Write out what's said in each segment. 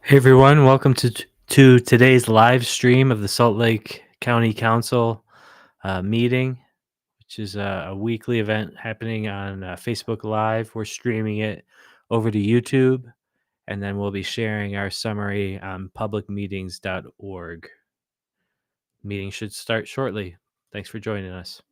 Hey everyone, welcome to today's live stream of the Salt Lake County Council meeting, which is a weekly event happening on Facebook Live. We're streaming it over to YouTube, and then we'll be sharing our summary on publicmeetings.org. Meeting should start shortly. Thanks for joining us.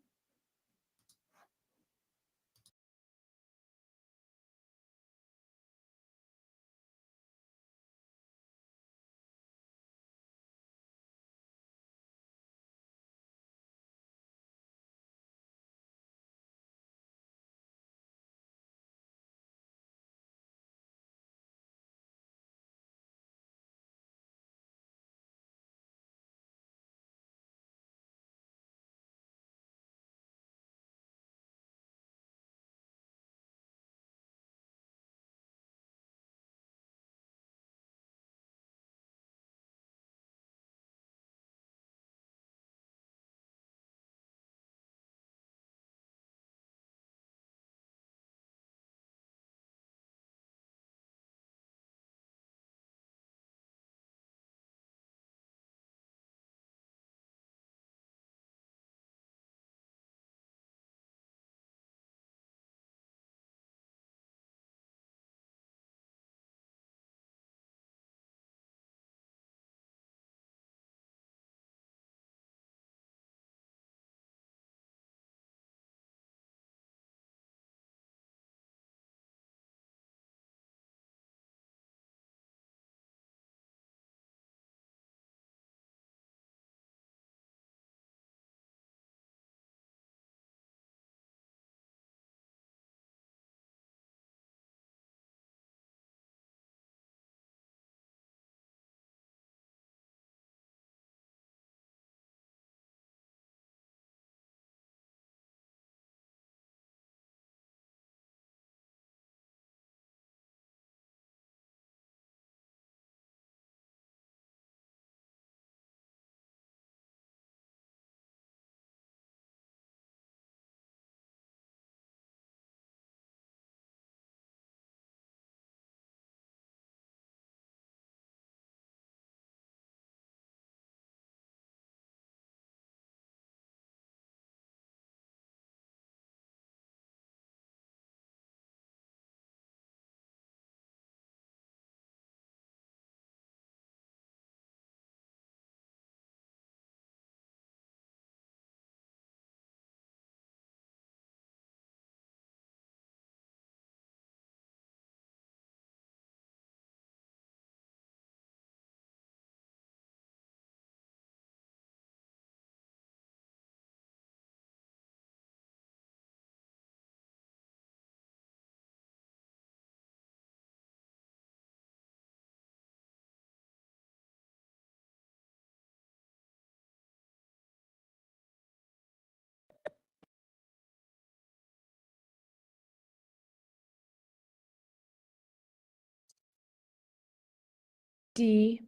Dee,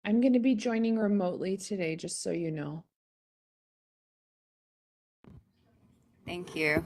I'm going to be joining remotely today, just so you know. Thank you.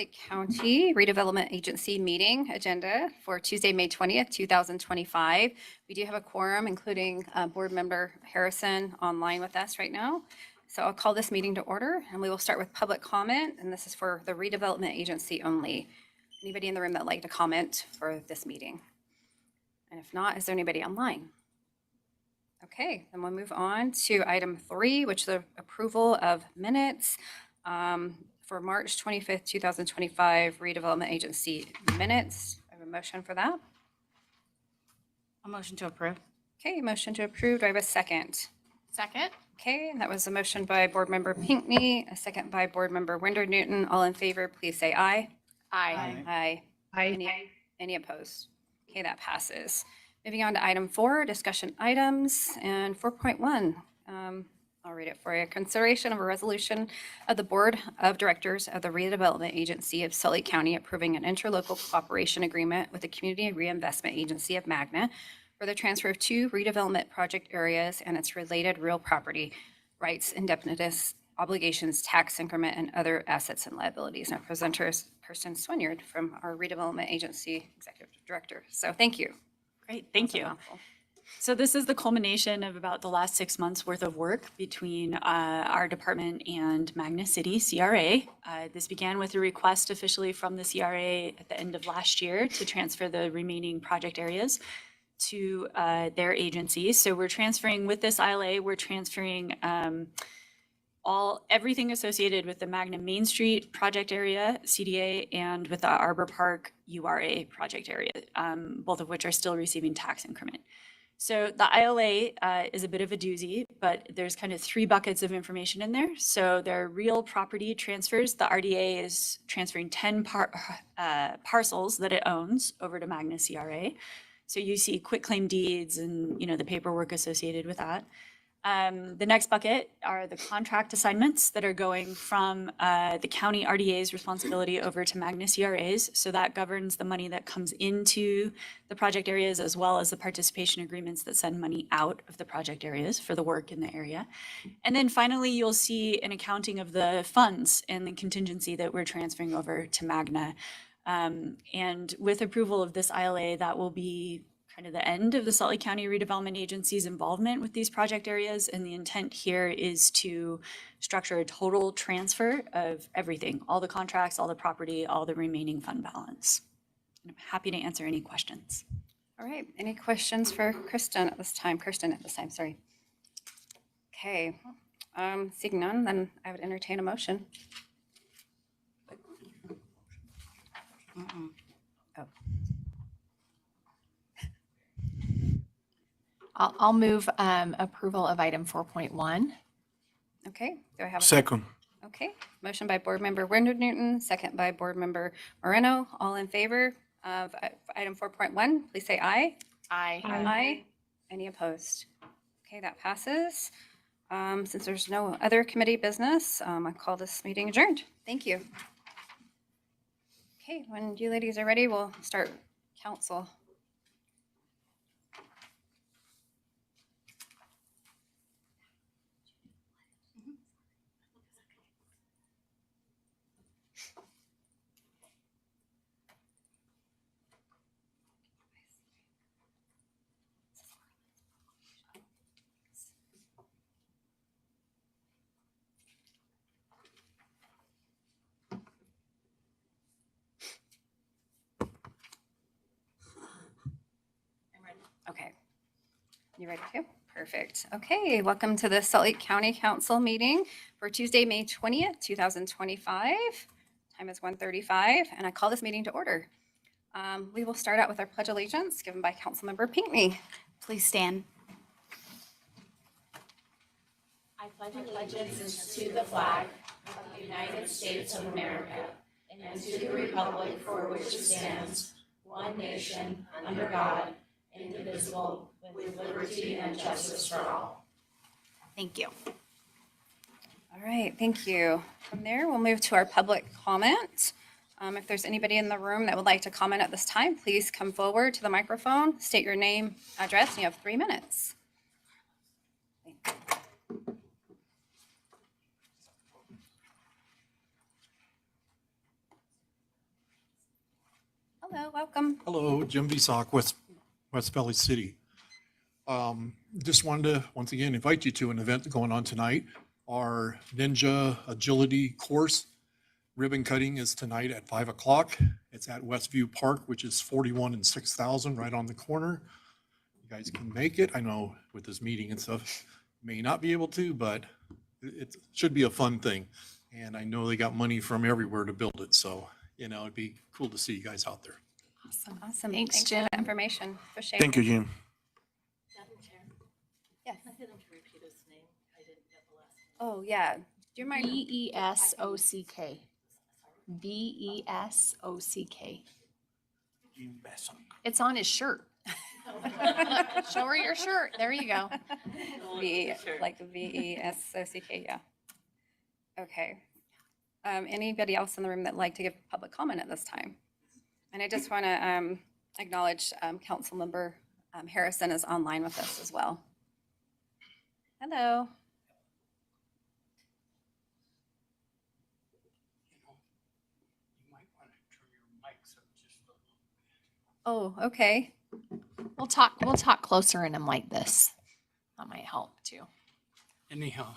Lake County Redevelopment Agency meeting agenda for Tuesday, May 20th, 2025. We do have a quorum, including Board Member Harrison online with us right now. So I'll call this meeting to order, and we will start with public comment, and this is for the Redevelopment Agency only. Anybody in the room that would like to comment for this meeting? And if not, is there anybody online? Okay, then we'll move on to item 3, which is the approval of minutes for March 25th, 2025 Redevelopment Agency minutes. I have a motion for that. A motion to approve. Okay, motion to approve. Do I have a second? Second. Okay, that was a motion by Board Member Pinckney, a second by Board Member Winder Newton. All in favor, please say aye. Aye. Aye. Any opposed? Okay, that passes. Moving on to item 4, discussion items, and 4.1. I'll read it for you. Consideration of a resolution of the Board of Directors of the Redevelopment Agency of Salt Lake County approving an interlocal cooperation agreement with the Community Reinvestment Agency of Magna for the transfer of 2 redevelopment project areas and its related real property rights, indemnities, obligations, tax increment, and other assets and liabilities. And our presenter is Kirsten Swinyard from our Redevelopment Agency Executive Director. So thank you. Great, thank That's a you. mouthful. So this is the culmination of about the last 6 months worth of work between our department and Magna City CRA. This began with a request officially from the CRA at the end of last year to transfer the remaining project areas to their agency. So we're transferring with this ILA, we're transferring everything associated with the Magna Main Street project area, CDA, and with the Arbor Park URA project area, both of which are still receiving tax increment. So the ILA is a bit of a doozy, but there's kind of 3 buckets of information in there. So there are real property transfers. The RDA is transferring 10 parcels that it owns over to Magna CRA. So you see quitclaim deeds and the paperwork associated with that. The next bucket are the contract assignments that are going from the county RDA's responsibility over to Magna CRA's. So that governs the money that comes into the project areas as well as the participation agreements that send money out of the project areas for the work in the area. And then finally, you'll see an accounting of the funds and the contingency that we're transferring over to Magna. And with approval of this ILA, that will be kind of the end of the Salt Lake County Redevelopment Agency's involvement with these project areas. And the intent here is to structure a total transfer of everything, all the contracts, all the property, all the remaining fund balance. And I'm happy to answer any questions. All right, any questions for Kirsten at this time? Sorry. Okay, seeing none, then I would entertain a motion. Oh, I'll move approval of item 4.1. okay, do I have a Second. Okay, motion by Board Member Winder Newton, second by Board Member Moreno. All in favor of item 4.1, please say aye. Aye. Aye. Any opposed? Okay, that passes. Since there's no other committee business, I call this meeting adjourned. Thank you. Okay, when you ladies are ready, we'll start council. Okay. You ready to? Perfect. Okay, welcome to the Salt Lake County Council meeting for Tuesday, May 20th, 2025. Time is 1:35, and I call this meeting to order. We will start out with our Pledge of Allegiance given by Councilmember Pinckney. Please stand. I pledge allegiance to the flag of the United States of America and to the republic for which it stands, one nation, under God, indivisible, with liberty and justice for all. Thank you. All right, thank you. From there, we'll move to our public comment. If there's anybody in the room that would like to comment at this time, please come forward to the microphone, state your name, address, and you have 3 minutes. Hello, welcome. Hello, Jim Visock, West Valley City. Just wanted to, once again, invite you to an event going on tonight. Our Ninja Agility course ribbon cutting is tonight at 5 o'clock. It's at Westview Park, which is 41 and 6,000 right on the corner. You guys can make it. I know with this meeting and stuff, may not be able to, but it should be a fun thing. And I know they got money from everywhere to build it. So, it'd be cool to see you guys out there. Awesome. Thanks, for Jim. that information. Appreciate Thank it. you, Jim. Yes. I didn't repeat his name. I didn't get the last name. Oh, yeah. Do you mind? Besock. Besock. Jim Besson. It's on his shirt. Show her your shirt. There you go. Like VESOCK, yeah. Okay. Anybody else in the room that'd like to give public comment at this time? And I just want to acknowledge Councilmember Harrison is online with us as well. Hello. You might want to turn your mics up just a little bit. Oh, okay. We'll talk closer in him like this. That might help too. Anyhow,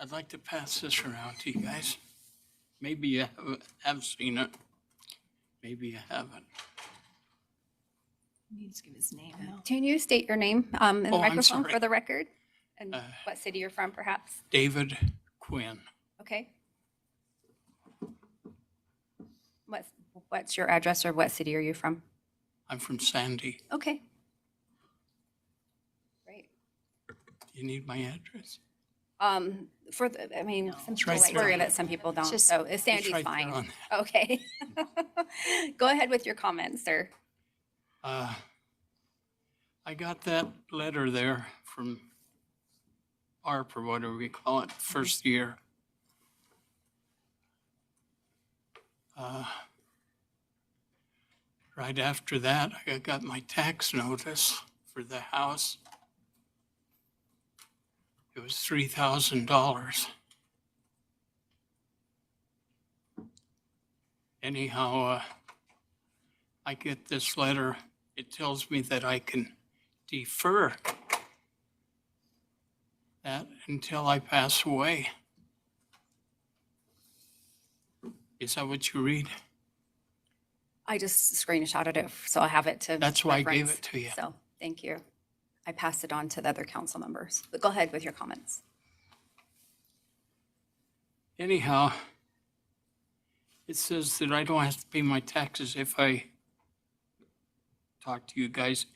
I'd like to pass this around to you guys. Maybe you have seen it. Maybe you haven't. You need to give his name now. Can you state your name in the Oh, I'm microphone sorry. for the record? And Uh, what city you're from, perhaps? David Quinn. Okay. What's your address or what city are you from? I'm from Sandy. Okay. Great. Do you need my address? For the, I mean, some people right like there. worry that some people don't, Just- so It's Sandy's right there fine. on- Okay. Go ahead with your comments, sir. I got that letter there from ARP or whatever we call it, first year. Right after that, I got my tax notice for the house. It was $3,000. Anyhow, I get this letter. It tells me that I can defer that until I pass away. Is that what you read? I just screenshotted it, so I have it to. That's why I gave reference. it to you. So, thank you. I passed it on to the other council members, but go ahead with your comments. Anyhow, it says that I don't have to pay my taxes if I talk to you guys.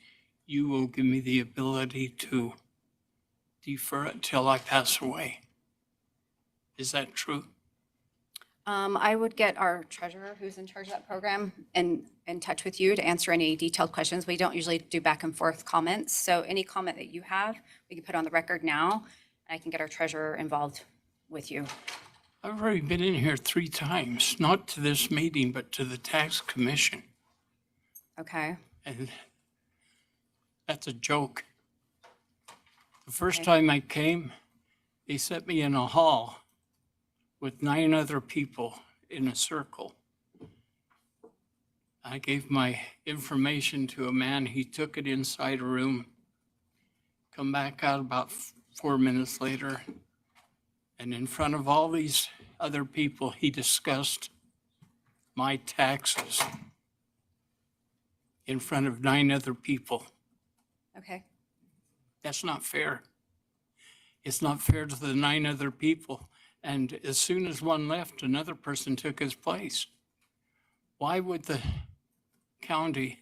You will give me the ability to defer it till I pass away. Is that true? I would get our treasurer, who's in charge of that program, in touch with you to answer any detailed questions. We don't usually do back and forth comments, so any comment that you have, we can put on the record now, and I can get our treasurer involved with you. I've already been in here 3 times, not to this meeting, but to the tax commission. Okay? And that's a joke. The first Okay. time I came, they set me in a hall with 9 other people in a circle. I gave my information to a man. He took it inside a room, come back out about 4 minutes later, and in front of all these other people, he discussed my taxes in front of 9 other people. Okay. That's not fair. It's not fair to the 9 other people. And as soon as one left, another person took his place. Why would the county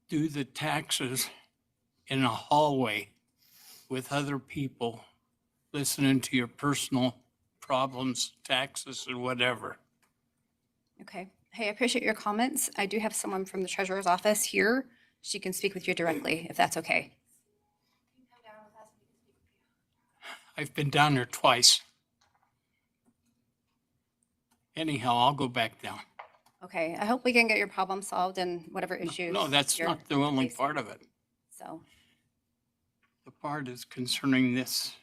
do the taxes in a hallway with other people listening to your personal problems, taxes, or whatever? Okay. Hey, I appreciate your comments. I do have someone from the treasurer's office here. She can speak with you directly, if that's okay. I've been down there twice. Anyhow, I'll go back down. Okay, I hope we can get your problem solved and whatever issues. No, that's you're not the only facing. part of it. So, The part is concerning this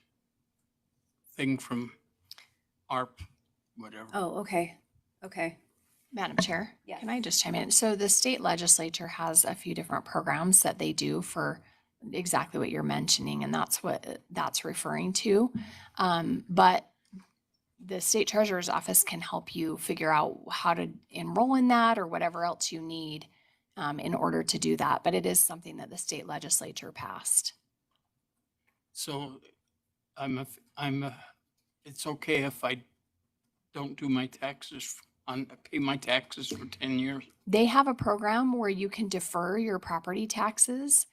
thing from ARP, whatever. oh, okay. Okay. Madam Chair, Yes. can I just chime in? So the state legislature has a few different programs that they do for exactly what you're mentioning, and that's what that's referring to. But the state treasurer's office can help you figure out how to enroll in that or whatever else you need in order to do that. But it is something that the state legislature passed. So it's okay if I don't do my taxes pay my taxes for 10 years? They have a program where you can defer your property taxes.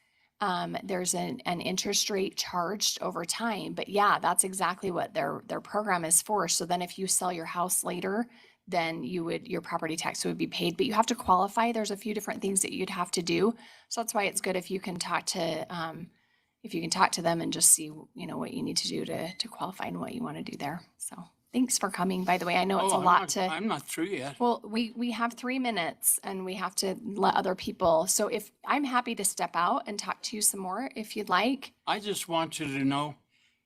There's an interest rate charged over time, but yeah, that's exactly what their program is for. So then if you sell your house later, then your property tax would be paid, but you have to qualify. There's a few different things that you'd have to do. So that's why it's good if you can talk to them and just see, what you need to do to qualify and what you want to do there. So thanks for coming, by the way. I know it's a lot I'm not through yet. Well, we have 3 minutes and we have to let other people. So if I'm happy to step out and talk to you some more if you'd like. I just want you to know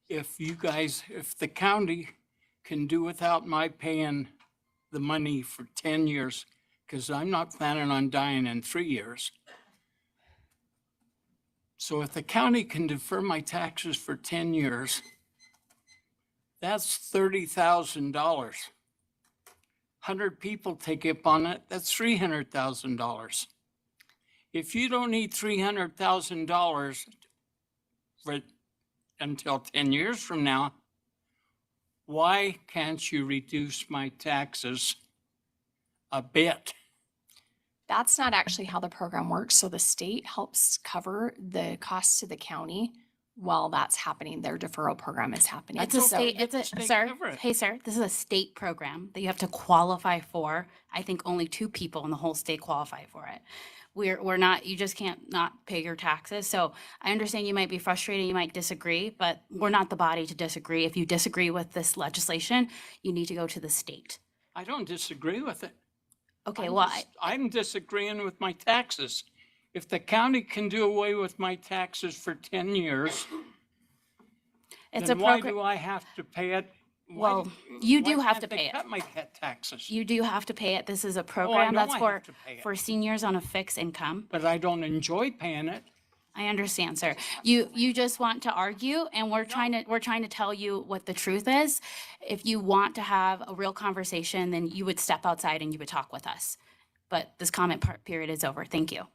if the county can do without my paying the money for 10 years, because I'm not planning on dying in 3 years. So if the county can defer my taxes for 10 years, that's $30,000. 100 people take up on it, that's $300,000. If you don't need $300,000 until 10 years from now, why can't you reduce my taxes a bit? That's not actually how the program works. So the state helps cover the costs to the county while that's happening. Their deferral program is happening. That's It's a okay. state, it's a, They sir, cover it. hey, sir, this is a state program that you have to qualify for. I think only 2 people in the whole state qualify for it. We're not, you just can't not pay your taxes. So I understand you might be frustrated, you might disagree, but we're not the body to disagree. If you disagree with this legislation, you need to go to the state. I don't disagree with it. Okay, I'm well, just- I'm disagreeing with my taxes. If the county can do away with my taxes for 10 years, it's a then why program. do I have to pay it? Well, you do have Why can't to they pay it. cut my taxes? You do have to pay it. This is a Oh, I program know that's I for, have to pay it. for seniors on a fixed income. But I don't enjoy paying it. I understand, sir. You just want to argue and we're trying to tell you what the truth is. If you want to have a real conversation, then you would step outside and you would talk with us. But this comment period is over. Thank you.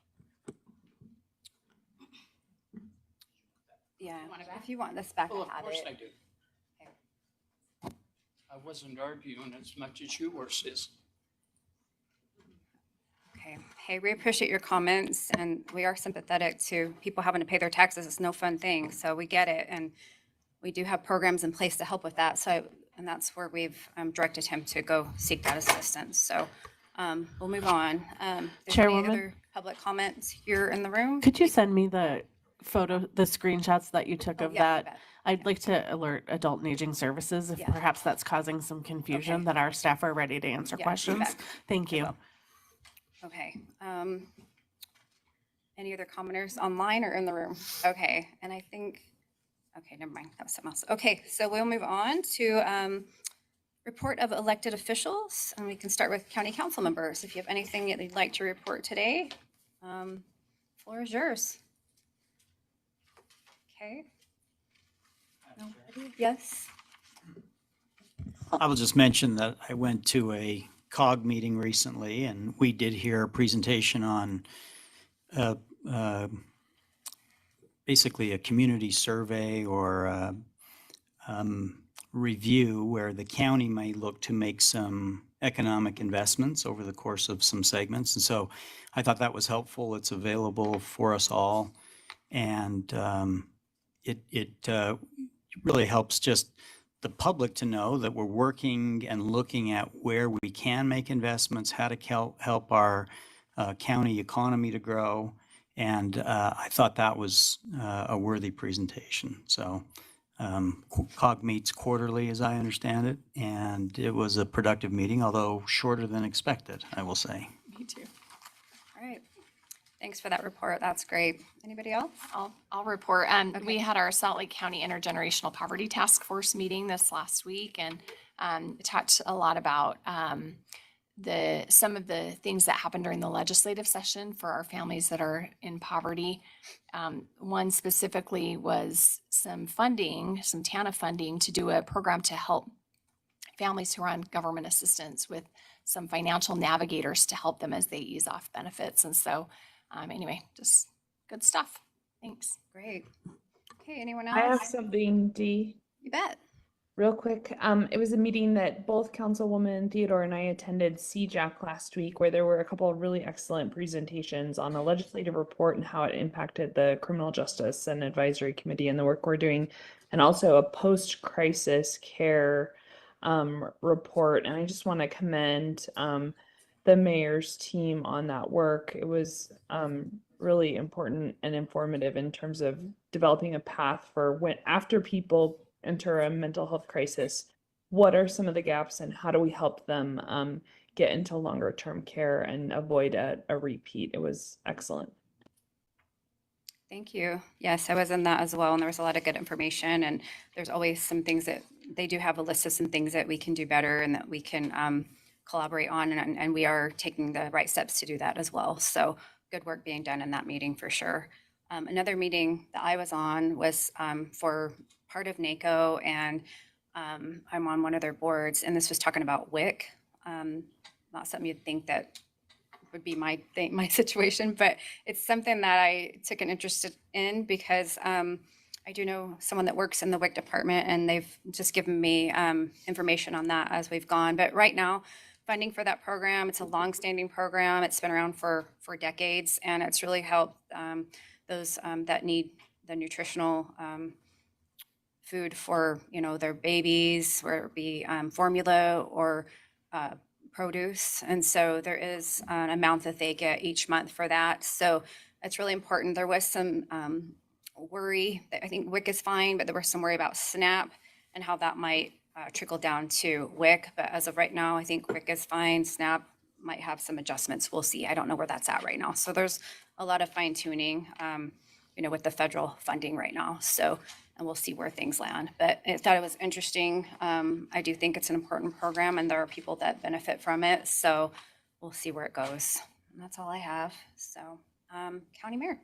Yeah, if you want this back, Well, I of have course it. I do. I wasn't arguing as much as you were, sis. Okay. Hey, we appreciate your comments and we are sympathetic to people having to pay their taxes. It's no fun thing. So we get it. And we do have programs in place to help with that. So, and that's where we've directed him to go seek that assistance. So we'll move on. Is there any Chairwoman? other public comments here in the room? Could you send me the the screenshots that you took Oh, of yeah, you that? bet. I'd like to alert Adult and Aging Services if Yeah. perhaps that's causing some confusion, Okay. that our staff are ready to answer Yeah, you questions. bet. Thank you. will. Okay. Any other commenters online or in the room? Okay, and I think, okay, never mind, that was something else. Okay, so we'll move on to report of elected officials, and we can start with county council members. If you have anything that you'd like to report today, floor is yours. Okay. Nobody? Yes? I will just mention that I went to a COG meeting recently, and we did hear a presentation on basically a community survey or review where the county may look to make some economic investments over the course of some segments. And so I thought that was helpful. It's available for us all. And it really helps just the public to know that we're working and looking at where we can make investments, how to help our county economy to grow. And I thought that was a worthy presentation. So COG meets quarterly, as I understand it, and it was a productive meeting, although shorter than expected, I will say. Me too. All right. Thanks for that report. That's great. Anybody else? I'll report. We had our Salt Lake County Intergenerational Poverty Task Force meeting this last week and talked a lot about some of the things that happened during the legislative session for our families that are in poverty. One specifically was some funding, some TANF funding to do a program to help families who are on government assistance with some financial navigators to help them as they ease off benefits. And so anyway, just good stuff. Thanks. Great. Okay, anyone I have else? something, Dee, You bet. real quick. It was a meeting that both Councilwoman Theodore and I attended CJAC last week, where there were a couple of really excellent presentations on the legislative report and how it impacted the Criminal Justice and Advisory Committee and the work we're doing, and also a post-crisis care report. And I just want to commend the mayor's team on that work. It was really important and informative in terms of developing a path for when, after people enter a mental health crisis, what are some of the gaps and how do we help them get into longer term care and avoid a repeat. It was excellent. Thank you. Yes, I was in that as well, and there was a lot of good information, and there's always some things that they do have a list of some things that we can do better and that we can collaborate on, and we are taking the right steps to do that as well. So good work being done in that meeting for sure. Another meeting that I was on was for part of NACO, and I'm on one of their boards, and this was talking about WIC. Not something you'd think that would be my situation, but it's something that I took an interest in because I do know someone that works in the WIC department, and they've just given me information on that as we've gone. But right now, funding for that program, it's a long-standing program. It's been around for decades, and it's really helped those that need the nutritional food for, their babies, whether it be formula or produce. And so there is an amount that they get each month for that. So it's really important. There was some worry that I think WIC is fine, but there was some worry about SNAP and how that might trickle down to WIC. But as of right now, I think WIC is fine. SNAP might have some adjustments. We'll see. I don't know where that's at right now. So there's a lot of fine tuning, with the federal funding right now. So, and we'll see where things land. But I thought it was interesting. I do think it's an important program, and there are people that benefit from it. So we'll see where it goes. And that's all I have. So, County Mayor.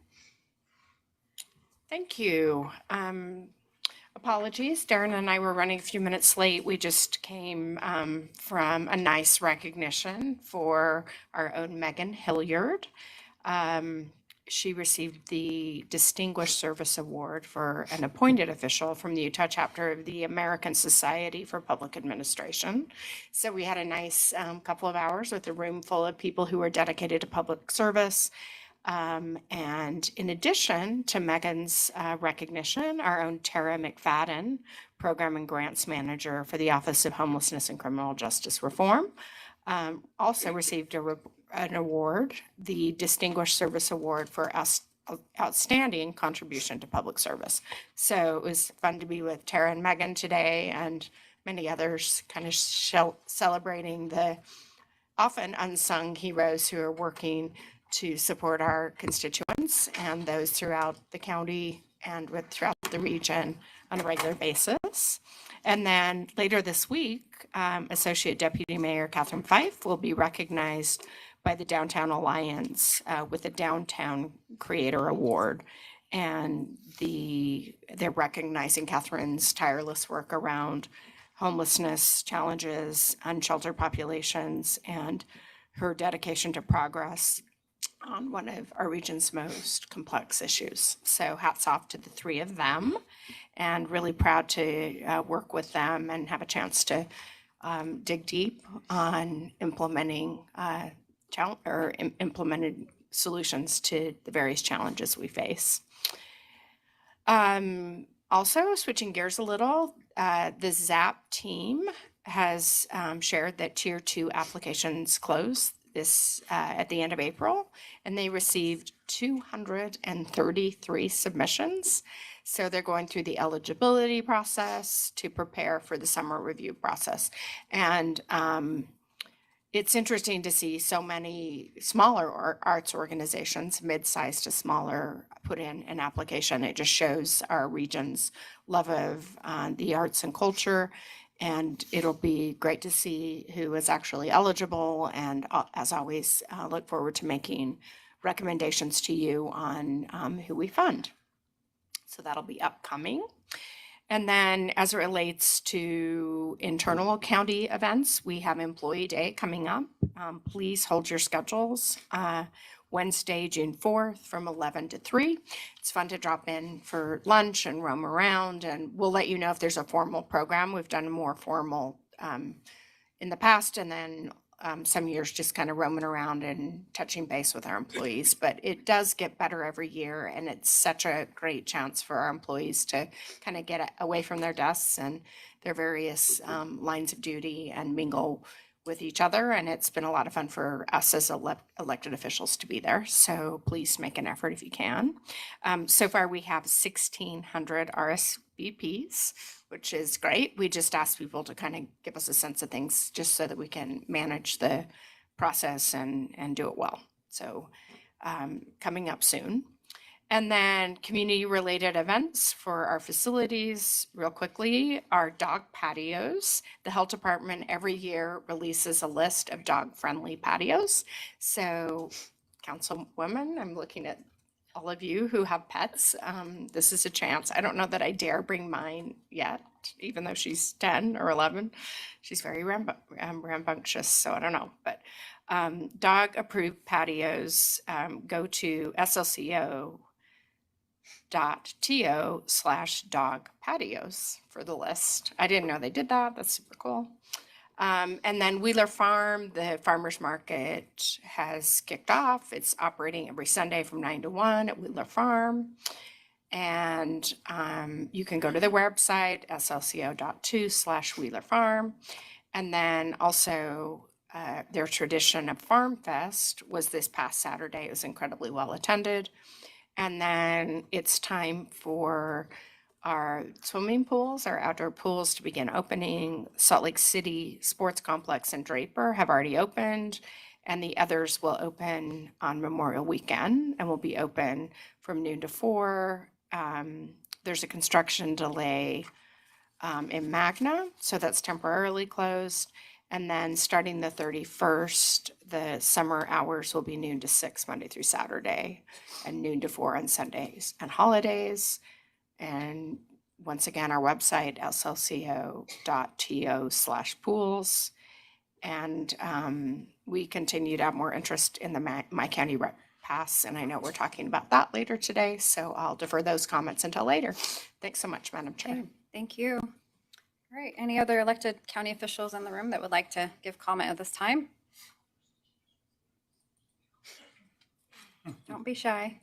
Thank you. Apologies, Darren and I were running a few minutes late. We just came from a nice recognition for our own Megan Hilliard. She received the Distinguished Service Award for an appointed official from the Utah chapter of the American Society for Public Administration. So we had a nice couple of hours with a room full of people who were dedicated to public service. And in addition to Megan's recognition, our own Tara McFadden, Program and Grants Manager for the Office of Homelessness and Criminal Justice Reform, also received an award, the Distinguished Service Award for Outstanding Contribution to Public Service. So it was fun to be with Tara and Megan today, and many others kind of celebrating the often unsung heroes who are working to support our constituents and those throughout the county and throughout the region on a regular basis. And then later this week, Associate Deputy Mayor Catherine Fife will be recognized by the Downtown Alliance with the Downtown Creator Award. And they're recognizing Catherine's tireless work around homelessness challenges, unsheltered populations, and her dedication to progress on one of our region's most complex issues. So hats off to the three of them, and really proud to work with them and have a chance to dig deep on implementing implemented solutions to the various challenges we face. Also, switching gears a little, the ZAP team has shared that Tier 2 applications close at the end of April, and they received 233 submissions. So they're going through the eligibility process to prepare for the summer review process. And it's interesting to see so many smaller arts organizations, mid-sized to smaller, put in an application. It just shows our region's love of the arts and culture And it'll be great to see who is actually eligible. And as always, look forward to making recommendations to you on who we fund. So that'll be upcoming. And then as it relates to internal county events, we have Employee Day coming up. Please hold your schedules. Wednesday, June 4th from 11 to 3. It's fun to drop in for lunch and roam around, and we'll let you know if there's a formal program. We've done more formal in the past, and then some years just kind of roaming around and touching base with our employees. But it does get better every year, and it's such a great chance for our employees to kind of get away from their desks and their various lines of duty and mingle with each other. And it's been a lot of fun for us as elected officials to be there. So please make an effort if you can. So far, we have 1,600 RSVPs, which is great. We just asked people to kind of give us a sense of things just so that we can manage the process and do it well. So coming up soon. And then community-related events for our facilities, real quickly, our dog patios. The health department every year releases a list of dog-friendly patios. So, Councilwoman, I'm looking at all of you who have pets. This is a chance. I don't know that I dare bring mine yet, even though she's 10 or 11. She's very rambunctious, so I don't know. But dog-approved patios, go to slco.to/dog patios for the list. I didn't know they did that. That's super cool. And then Wheeler Farm, the farmers market has kicked off. It's operating every Sunday from 9 to 1 at Wheeler Farm. And you can go to the website, slco.to/Wheeler Farm. And then also their tradition of Farm Fest was this past Saturday. It was incredibly well attended. And then it's time for our swimming pools, our outdoor pools to begin opening. Salt Lake City Sports Complex and Draper have already opened, and the others will open on Memorial Weekend and will be open from noon to 4. There's a construction delay in Magna, so that's temporarily closed. And then starting the 31st, the summer hours will be noon to 6 Monday through Saturday and noon to 4 on Sundays and holidays. And once again, our website, slco.to/pools. And we continue to have more interest in the My County Rep Pass, and I know we're talking about that later today, so I'll defer those comments until later. Thanks so much, Madam Chair. Okay, thank you. All right, any other elected county officials in the room that would like to give comment at this time? Don't be shy.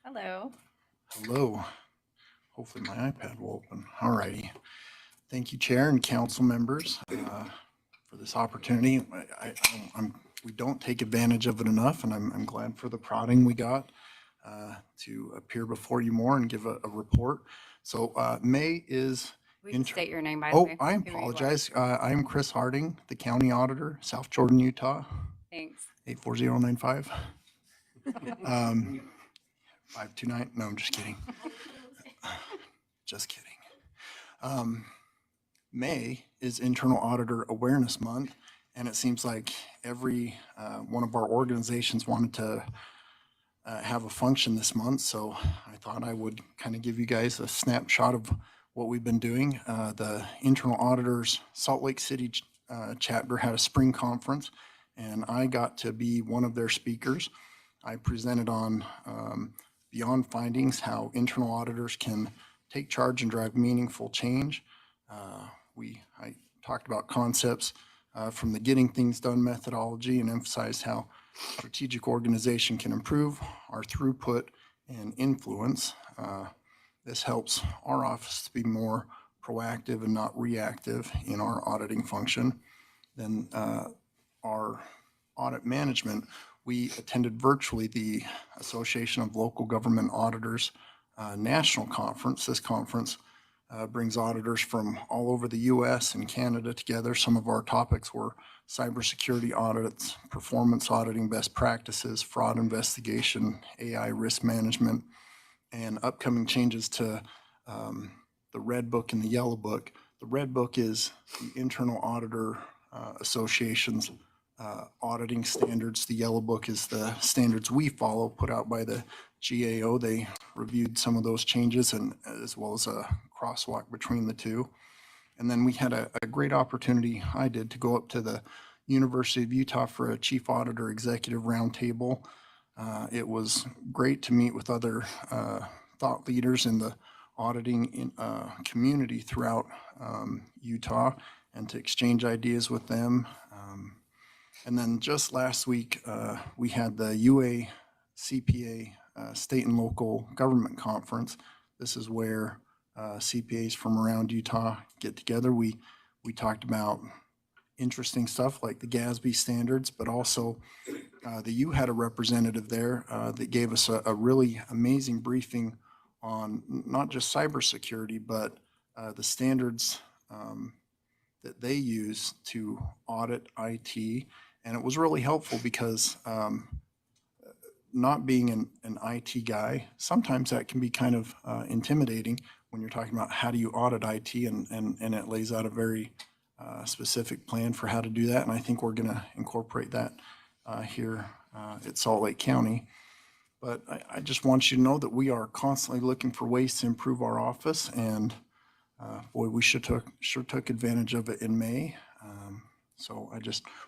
Hello. Hello. Hopefully my iPad will open. All righty. Thank you, Chair and council members, for this opportunity. We don't take advantage of it enough, and I'm glad for the prodding we got to appear before you more and give a report. So May is... We can state your name, by the way. I apologize. I'm Chris Harding, the County Auditor, South Jordan, Utah. Thanks. 84095. 529. No, I'm just kidding. Just kidding. May is Internal Auditor Awareness Month, and it seems like every one of our organizations wanted to have a function this month, so I thought I would kind of give you guys a snapshot of what we've been doing. The Internal Auditors Salt Lake City chapter had a spring conference, and I got to be one of their speakers. I presented on Beyond Findings, how internal auditors can take charge and drive meaningful change. I talked about concepts from the Getting Things Done methodology and emphasized how strategic organization can improve our throughput and influence. This helps our office to be more proactive and not reactive in our auditing function. Then our audit management, we attended virtually the Association of Local Government Auditors National Conference. This conference brings auditors from all over the U.S. and Canada together. Some of our topics were cybersecurity audits, performance auditing best practices, fraud investigation, AI risk management, and upcoming changes to the red book and the yellow book. The red book is the Internal Auditor Association's auditing standards. The yellow book is the standards we follow, put out by the GAO. They reviewed some of those changes, and as well as a crosswalk between the two. And then we had a great opportunity, I did, to go up to the University of Utah for a Chief Auditor Executive Roundtable. It was great to meet with other thought leaders in the auditing community throughout Utah and to exchange ideas with them. And then just last week, we had the UA CPA State and Local Government Conference. This is where CPAs from around Utah get together. We talked about interesting stuff like the GASB standards, but also the U had a representative there that gave us a really amazing briefing on not just cybersecurity, but the standards that they use to audit IT. And it was really helpful because not being an IT guy, sometimes that can be kind of intimidating when you're talking about how do you audit IT, and it lays out a very specific plan for how to do that. And I think we're going to incorporate that here at Salt Lake County. But I just want you to know that we are constantly looking for ways to improve our office, and boy, we sure took advantage of it in May. So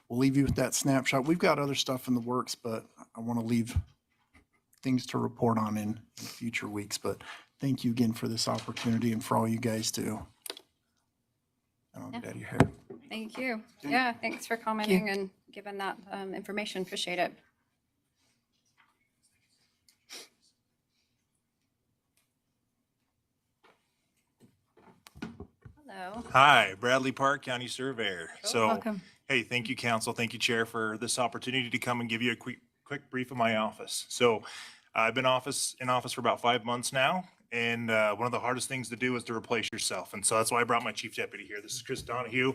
we'll leave you with that snapshot. We've got other stuff in the works, but I want to leave things to report on in future weeks. But thank you again for this opportunity and for all you guys do. And I'll get out of your hair. Thank you. Yeah, thanks for commenting and giving that information. Appreciate it. Hello. Hi, Bradley Park, County Surveyor. So, Welcome. hey, thank you, Council. Thank you, Chair, for this opportunity to come and give you a quick brief of my office. So, I've been in office for about 5 months now, and one of the hardest things to do is to replace yourself. And so that's why I brought my Chief Deputy here. This is Chris Donahue.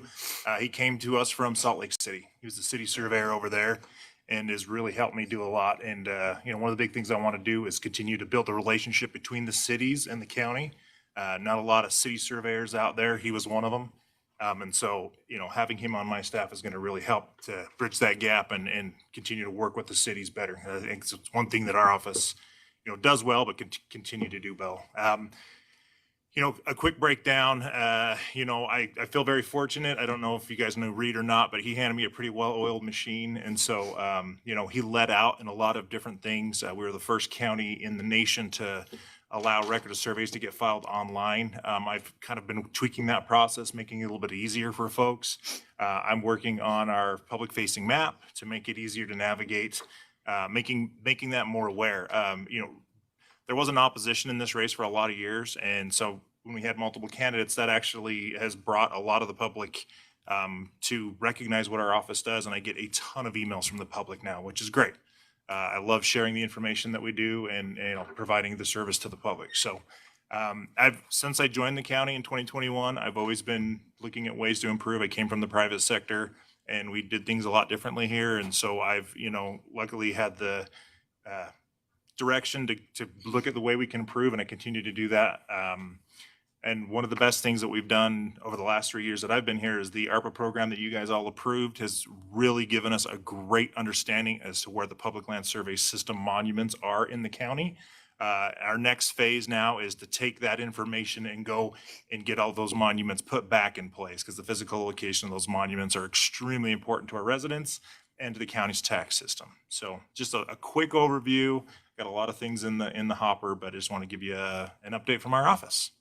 He came to us from Salt Lake City. He was the city surveyor over there and has really helped me do a lot. And, one of the big things I want to do is continue to build a relationship between the cities and the county. Not a lot of city surveyors out there. He was one of them. And so, having him on my staff is going to really help to bridge that gap and continue to work with the cities better. I think it's one thing that our office, does well, but can continue to do well. A quick breakdown, I feel very fortunate. I don't know if you guys know Reed or not, but he handed me a pretty well-oiled machine. And so, he led out in a lot of different things. We were the first county in the nation to allow record of surveys to get filed online. I've kind of been tweaking that process, making it a little bit easier for folks. I'm working on our public facing map to make it easier to navigate, making that more aware. There was an opposition in this race for a lot of years. And so when we had multiple candidates, that actually has brought a lot of the public to recognize what our office does. And I get a ton of emails from the public now, which is great. I love sharing the information that we do and providing the service to the public. So since I joined the county in 2021, I've always been looking at ways to improve. I came from the private sector and we did things a lot differently here. And so I've, luckily had the direction to look at the way we can improve, and I continue to do that. And one of the best things that we've done over the last 3 years that I've been here is the ARPA program that you guys all approved has really given us a great understanding as to where the public land survey system monuments are in the county. Our next phase now is to take that information and go and get all those monuments put back in place, because the physical location of those monuments are extremely important to our residents and to the county's tax system. So just a quick overview. Got a lot of things in the hopper, but I just want to give you an update from our office.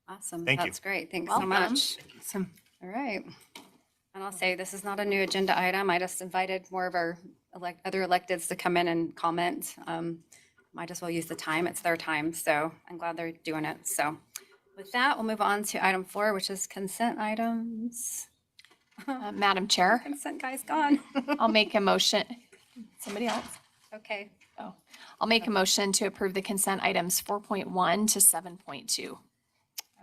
Awesome. Thank you. That's great. Thanks so much. Awesome. All right. And I'll say this is not a new agenda item. I just invited more of our other electeds to come in and comment. Might as well use the time. It's their time. So I'm glad they're doing it. So with that, we'll move on to item 4, which is consent items. Madam Chair, Consent guy's gone. I'll make a motion. Somebody else? Okay. I'll make a motion to approve the consent items 4.1 to 7.2.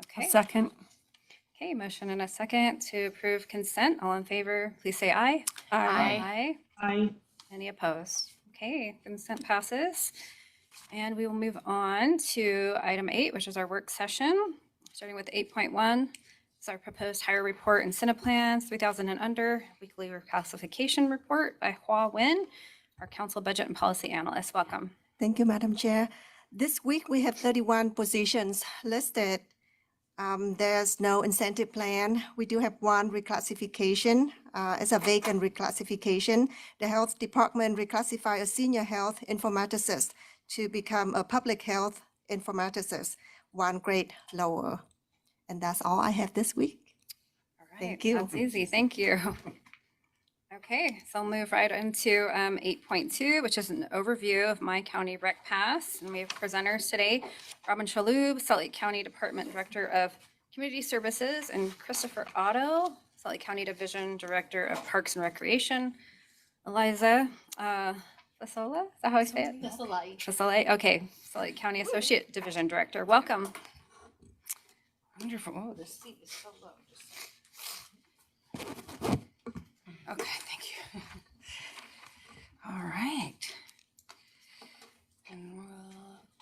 Okay. Second. Okay, motion and a second to approve consent. All in favor, please say aye. Aye. Aye. Any opposed? Okay, consent passes. And we will move on to item 8, which is our work session, starting with 8.1. It's our proposed hire report and Senate plans, 3,000 and under, weekly reclassification report by Hua Win, our council budget and policy analyst. Welcome. Thank you, Madam Chair. This week, we have 31 positions listed. There's no incentive plan. We do have one reclassification. It's a vacant reclassification. The Health Department reclassified a senior health informaticist to become a public health informaticist, one grade lower. And that's all I have this week. All right, Thank you. That's easy. Thank you. Okay, so I'll move right into 8.2, which is an overview of my county rec pass. And we have presenters today, Robin Chalhoub, Salt Lake County Department Director of Community Services, and Christopher Otto, Salt Lake County Division Director of Parks and Recreation. Eliza Fasola, is that how I say it? Fasolai, okay, Salt Lake County Associate Division Director. Welcome. Wonderful. Oh, this seat is so low. Okay, thank you. All right. And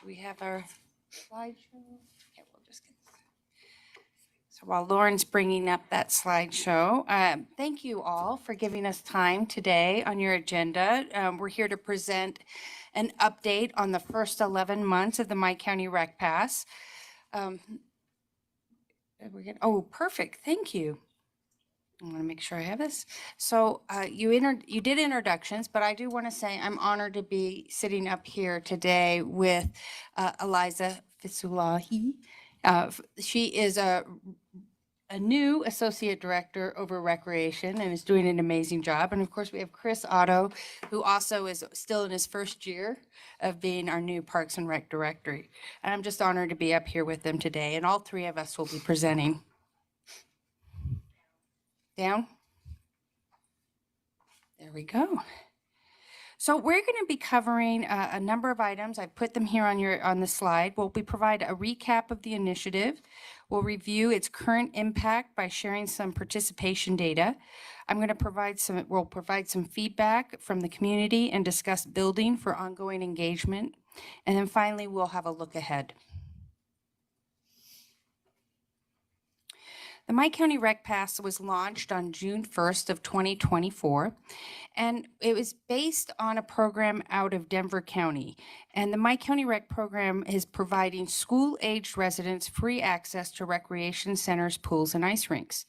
we have our slideshow. Okay, we'll just get this. So while Lauren's bringing up that slideshow, thank you all for giving us time today on your agenda. We're here to present an update on the first 11 months of the My County Rec Pass. Oh, perfect. Thank you. I want to make sure I have this. So you did introductions, but I do want to say I'm honored to be sitting up here today with Eliza Fisulahi. She is a new associate director over recreation and is doing an amazing job. And of course, we have Chris Otto, who also is still in his first year of being our new Parks and Rec director. And I'm just honored to be up here with them today. And all three of us will be presenting. Down. There we go. So we're going to be covering a number of items. I put them here on the slide. We'll provide a recap of the initiative. We'll review its current impact by sharing some participation data. We'll provide some feedback from the community and discuss building for ongoing engagement. And then finally, we'll have a look ahead. The My County Rec Pass was launched on June 1st of 2024, and it was based on a program out of Denver County. And the My County Rec program is providing school-aged residents free access to recreation centers, pools, and ice rinks.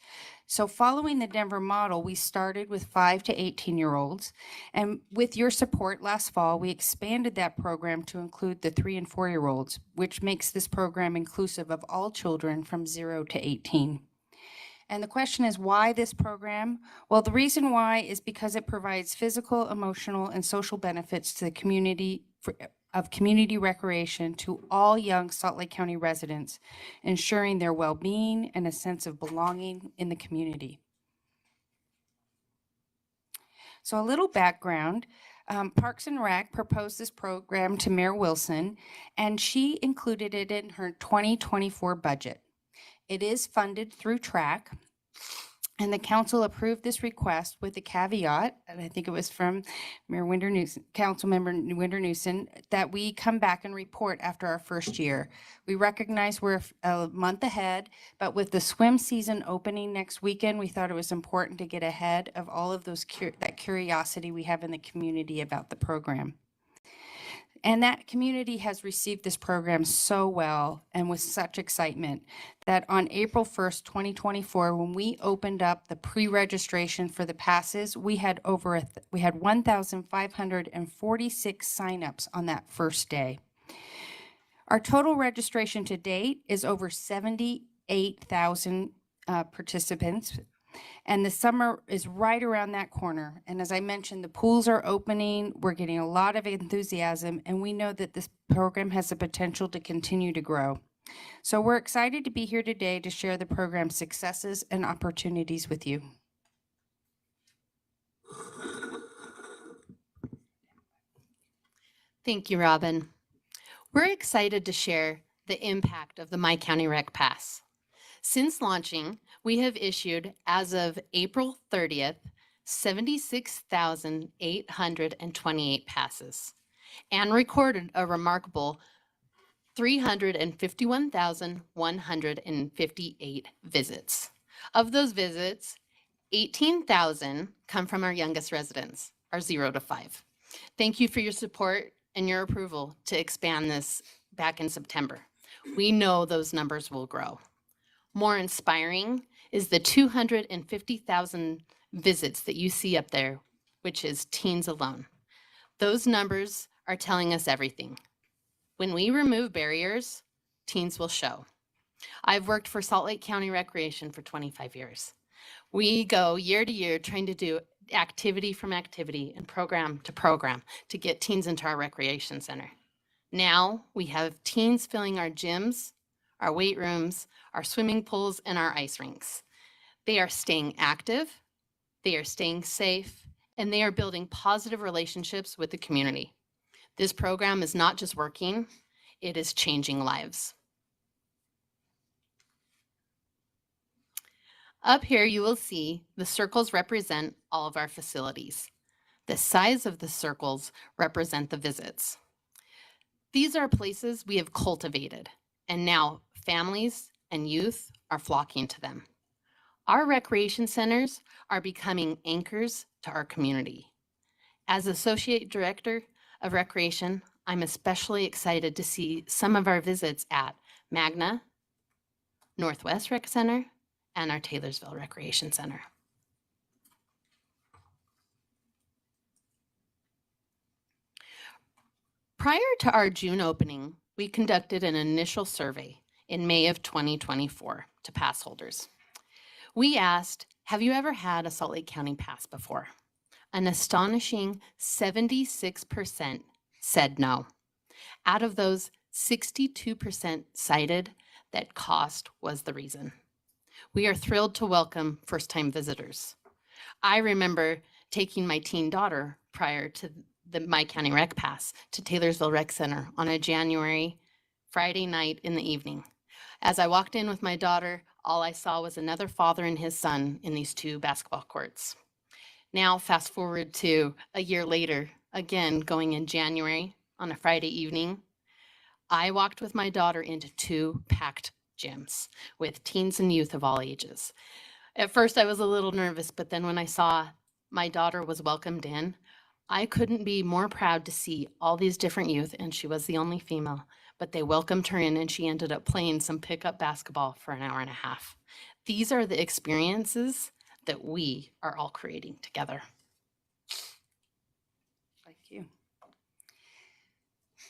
So following the Denver model, we started with 5 to 18-year-olds. And with your support last fall, we expanded that program to include the 3 and 4-year-olds, which makes this program inclusive of all children from 0 to 18. And the question is, why this program? Well, the reason why is because it provides physical, emotional, and social benefits to the community of community recreation to all young Salt Lake County residents, ensuring their well-being and a sense of belonging in the community. So a little background. Parks and Rec proposed this program to Mayor Wilson, and she included it in her 2024 budget. It is funded through TRAC, and the council approved this request with a caveat, and I think it was from Mayor Winder-Newson, Councilmember Winder-Newson, that we come back and report after our first year. We recognize we're a month ahead, but with the swim season opening next weekend, we thought it was important to get ahead of all of those that curiosity we have in the community about the program. And that community has received this program so well and with such excitement that on April 1st, 2024, when we opened up the pre-registration for the passes, we had 1,546 signups on that first day. Our total registration to date is over 78,000 participants. And the summer is right around that corner. And as I mentioned, the pools are opening. We're getting a lot of enthusiasm, and we know that this program has the potential to continue to grow. So we're excited to be here today to share the program's successes and opportunities with you. Thank you, Robin. We're excited to share the impact of the My County Rec Pass. Since launching, we have issued, as of April 30th, 76,828 passes. and recorded a remarkable 351,158 visits. Of those visits, 18,000 come from our youngest residents, our 0 to 5. Thank you for your support and your approval to expand this back in September. We know those numbers will grow. More inspiring is the 250,000 visits that you see up there, which is teens alone. Those numbers are telling us everything. When we remove barriers, teens will show. I've worked for Salt Lake County Recreation for 25 years. We go year to year trying to do activity from activity and program to program to get teens into our recreation center. Now we have teens filling our gyms, our weight rooms, our swimming pools, and our ice rinks. They are staying active, they are staying safe, and they are building positive relationships with the community. This program is not just working, it is changing lives. Up here, you will see the circles represent all of our facilities. The size of the circles represent the visits. These are places we have cultivated, and now families and youth are flocking to them. Our recreation centers are becoming anchors to our community. As Associate Director of Recreation, I'm especially excited to see some of our visits at Magna, Northwest Rec Center, and our Taylorsville Recreation Center. Prior to our June opening, we conducted an initial survey in May of 2024 to pass holders. We asked, have you ever had a Salt Lake County pass before? An astonishing 76% said no. Out of those, 62% cited that cost was the reason. We are thrilled to welcome first-time visitors. I remember taking my teen daughter prior to the My County Rec Pass to Taylorsville Rec Center on a January Friday night in the evening. As I walked in with my daughter, all I saw was another father and his son in these 2 basketball courts. Now, fast forward to a year later, again, going in January on a Friday evening, I walked with my daughter into 2 packed gyms with teens and youth of all ages. At first, I was a little nervous, but then when I saw my daughter was welcomed in, I couldn't be more proud to see all these different youth, and she was the only female, but they welcomed her in and she ended up playing some pickup basketball for an hour and a half. These are the experiences that we are all creating together. Thank you.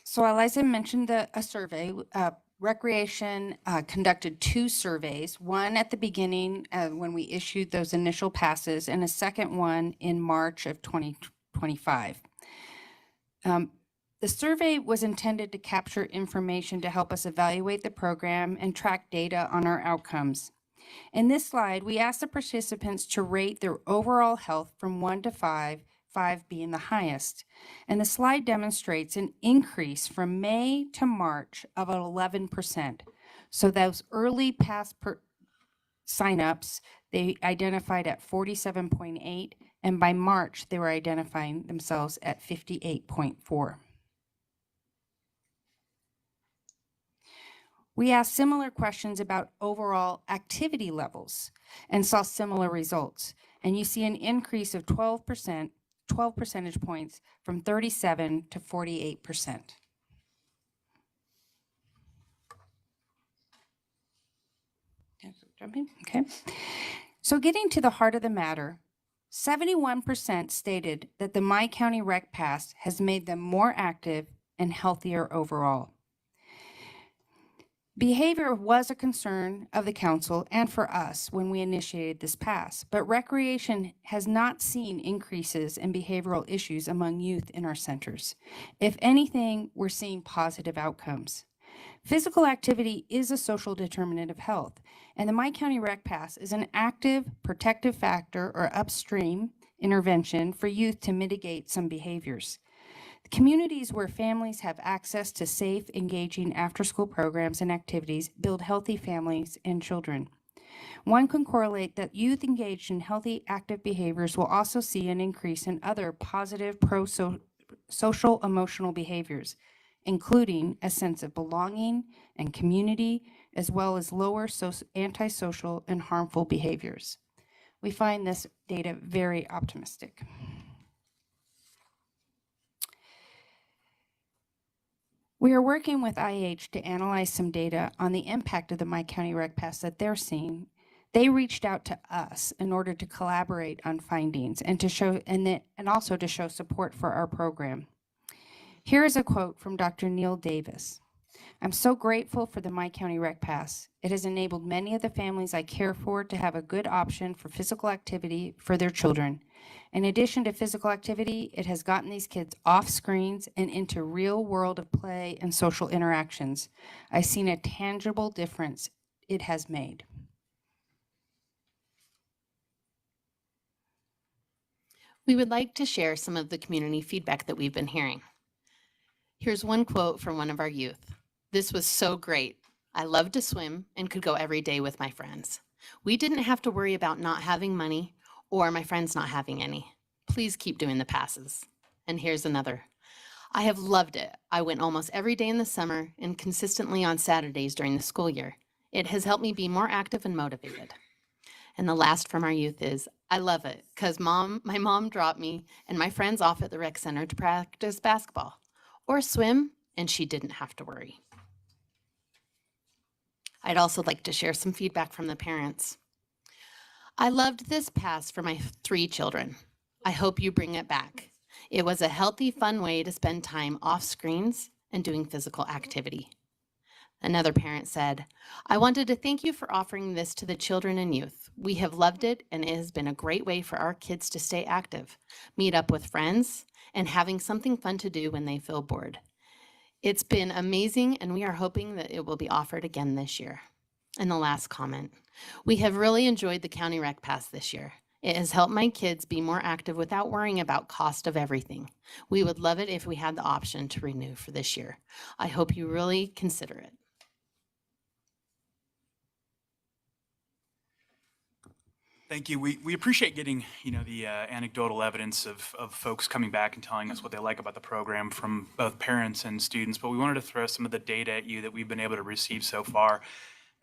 So Eliza mentioned a survey. Recreation conducted 2 surveys, one at the beginning when we issued those initial passes, and a second one in March of 2025. The survey was intended to capture information to help us evaluate the program and track data on our outcomes. In this slide, we asked the participants to rate their overall health from 1 to 5, 5 being the highest. And the slide demonstrates an increase from May to March of 11%. So those early pass signups, they identified at 47.8, and by March, they were identifying themselves at 58.4. We asked similar questions about overall activity levels and saw similar results. And you see an increase of 12 percentage points from 37 to 48%. Okay. So getting to the heart of the matter, 71% stated that the My County Rec Pass has made them more active and healthier overall. Behavior was a concern of the council and for us when we initiated this pass, but recreation has not seen increases in behavioral issues among youth in our centers. If anything, we're seeing positive outcomes. Physical activity is a social determinant of health, and the My County Rec Pass is an active protective factor or upstream intervention for youth to mitigate some behaviors. Communities where families have access to safe, engaging after-school programs and activities build healthy families and children. One can correlate that youth engaged in healthy, active behaviors will also see an increase in other positive social emotional behaviors, including a sense of belonging and community, as well as lower antisocial and harmful behaviors. We find this data very optimistic. We are working with IH to analyze some data on the impact of the My County Rec Pass that they're seeing. They reached out to us in order to collaborate on findings and to show and also to show support for our program. Here is a quote from Dr. Neil Davis. I'm so grateful for the My County Rec Pass. It has enabled many of the families I care for to have a good option for physical activity for their children. In addition to physical activity, it has gotten these kids off screens and into real world of play and social interactions. I've seen a tangible difference it has made. We would like to share some of the community feedback that we've been hearing. Here's one quote from one of our youth. This was so great. I love to swim and could go every day with my friends. We didn't have to worry about not having money or my friends not having any. Please keep doing the passes. And here's another. I have loved it. I went almost every day in the summer and consistently on Saturdays during the school year. It has helped me be more active and motivated. And the last from our youth is, I love it because my mom dropped me and my friends off at the rec center to practice basketball or swim, and she didn't have to worry. I'd also like to share some feedback from the parents. I loved this pass for my 3 children. I hope you bring it back. It was a healthy, fun way to spend time off screens and doing physical activity. Another parent said, I wanted to thank you for offering this to the children and youth. We have loved it, and it has been a great way for our kids to stay active, meet up with friends, and having something fun to do when they feel bored. It's been amazing, and we are hoping that it will be offered again this year. And the last comment, we have really enjoyed the County Rec Pass this year. It has helped my kids be more active without worrying about cost of everything. We would love it if we had the option to renew for this year. I hope you really consider it. Thank you. We appreciate getting, the anecdotal evidence of folks coming back and telling us what they like about the program from both parents and students, but we wanted to throw some of the data at you that we've been able to receive so far.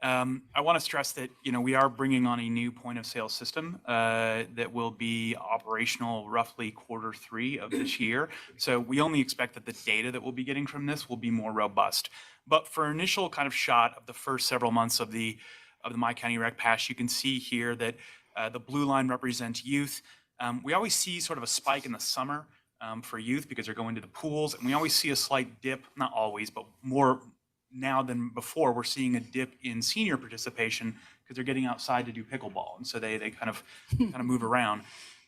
I want to stress that, we are bringing on a new point of sale system that will be operational roughly Q3 of this year. So we only expect that the data that we'll be getting from this will be more robust. But for initial kind of shot of the first several months of the My County Rec Pass, you can see here that the blue line represents youth. We always see sort of a spike in the summer for youth because they're going to the pools, and we always see a slight dip, not always, but more now than before, we're seeing a dip in senior participation because they're getting outside to do pickleball, and so they kind of move around.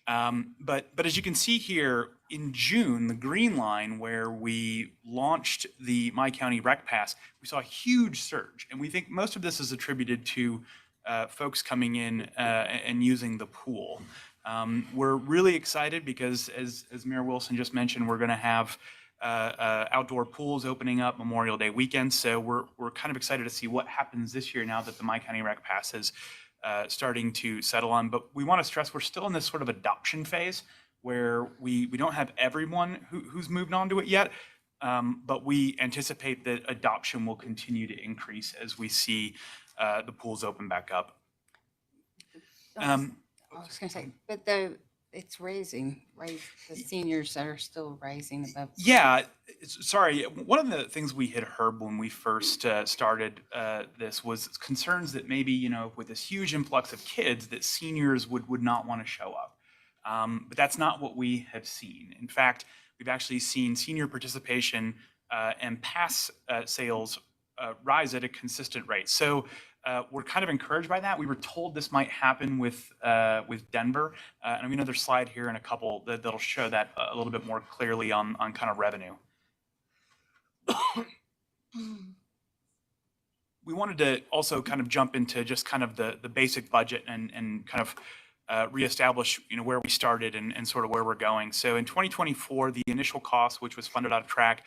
But as you can see here, in June, the green line where we launched the My County Rec Pass, we saw a huge surge, and we think most of this is attributed to folks coming in and using the pool. We're really excited because, as Mayor Wilson just mentioned, we're going to have outdoor pools opening up Memorial Day weekend. So we're kind of excited to see what happens this year now that the My County Rec Pass is starting to settle on. But we want to stress we're still in this sort of adoption phase where we don't have everyone who's moved on to it yet. But we anticipate that adoption will continue to increase as we see the pools open back up. I was going to say, but it's raising, right? The seniors that are still rising above. Yeah, sorry. One of the things we had heard when we first started this was concerns that maybe, with this huge influx of kids, that seniors would not want to show up. But that's not what we have seen. In fact, we've actually seen senior participation and pass sales rise at a consistent rate. So we're kind of encouraged by that. We were told this might happen with Denver. And I have another slide here in a couple that'll show that a little bit more clearly on kind of revenue. We wanted to also kind of jump into just kind of the basic budget and kind of reestablish where we started and sort of where we're going. So in 2024, the initial cost, which was funded out of track,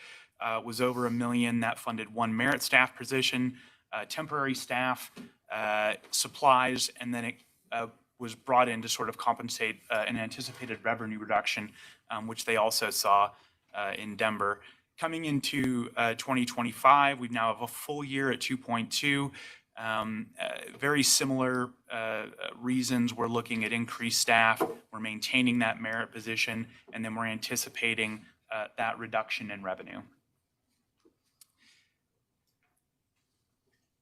was over $1 million. That funded 1 merit staff position, temporary staff, supplies, and then it was brought in to sort of compensate an anticipated revenue reduction, which they also saw. in Denver. Coming into 2025, we now have a full year at 2.2. Very similar reasons. We're looking at increased staff, we're maintaining that merit position, and then we're anticipating that reduction in revenue.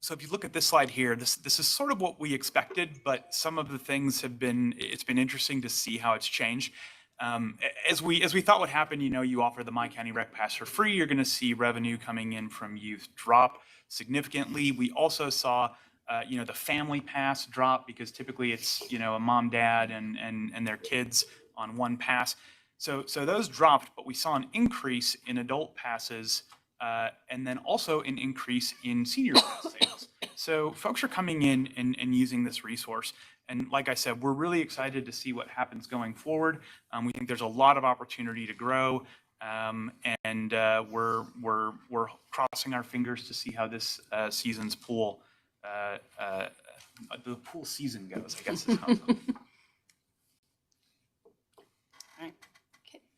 So if you look at this slide here, this is sort of what we expected, but some of the things it's been interesting to see how it's changed. As we thought would happen, you offer the My County Rec Pass for free, you're going to see revenue coming in from youth drop significantly. We also saw, the family pass drop because typically it's, a mom, dad, and their kids on one pass. So those dropped, but we saw an increase in adult passes and then also an increase in senior pass sales. So folks are coming in and using this resource. And like I said, we're really excited to see what happens going forward. We think there's a lot of opportunity to grow, and we're crossing our fingers to see how this season's pool, the pool season goes, I guess is how.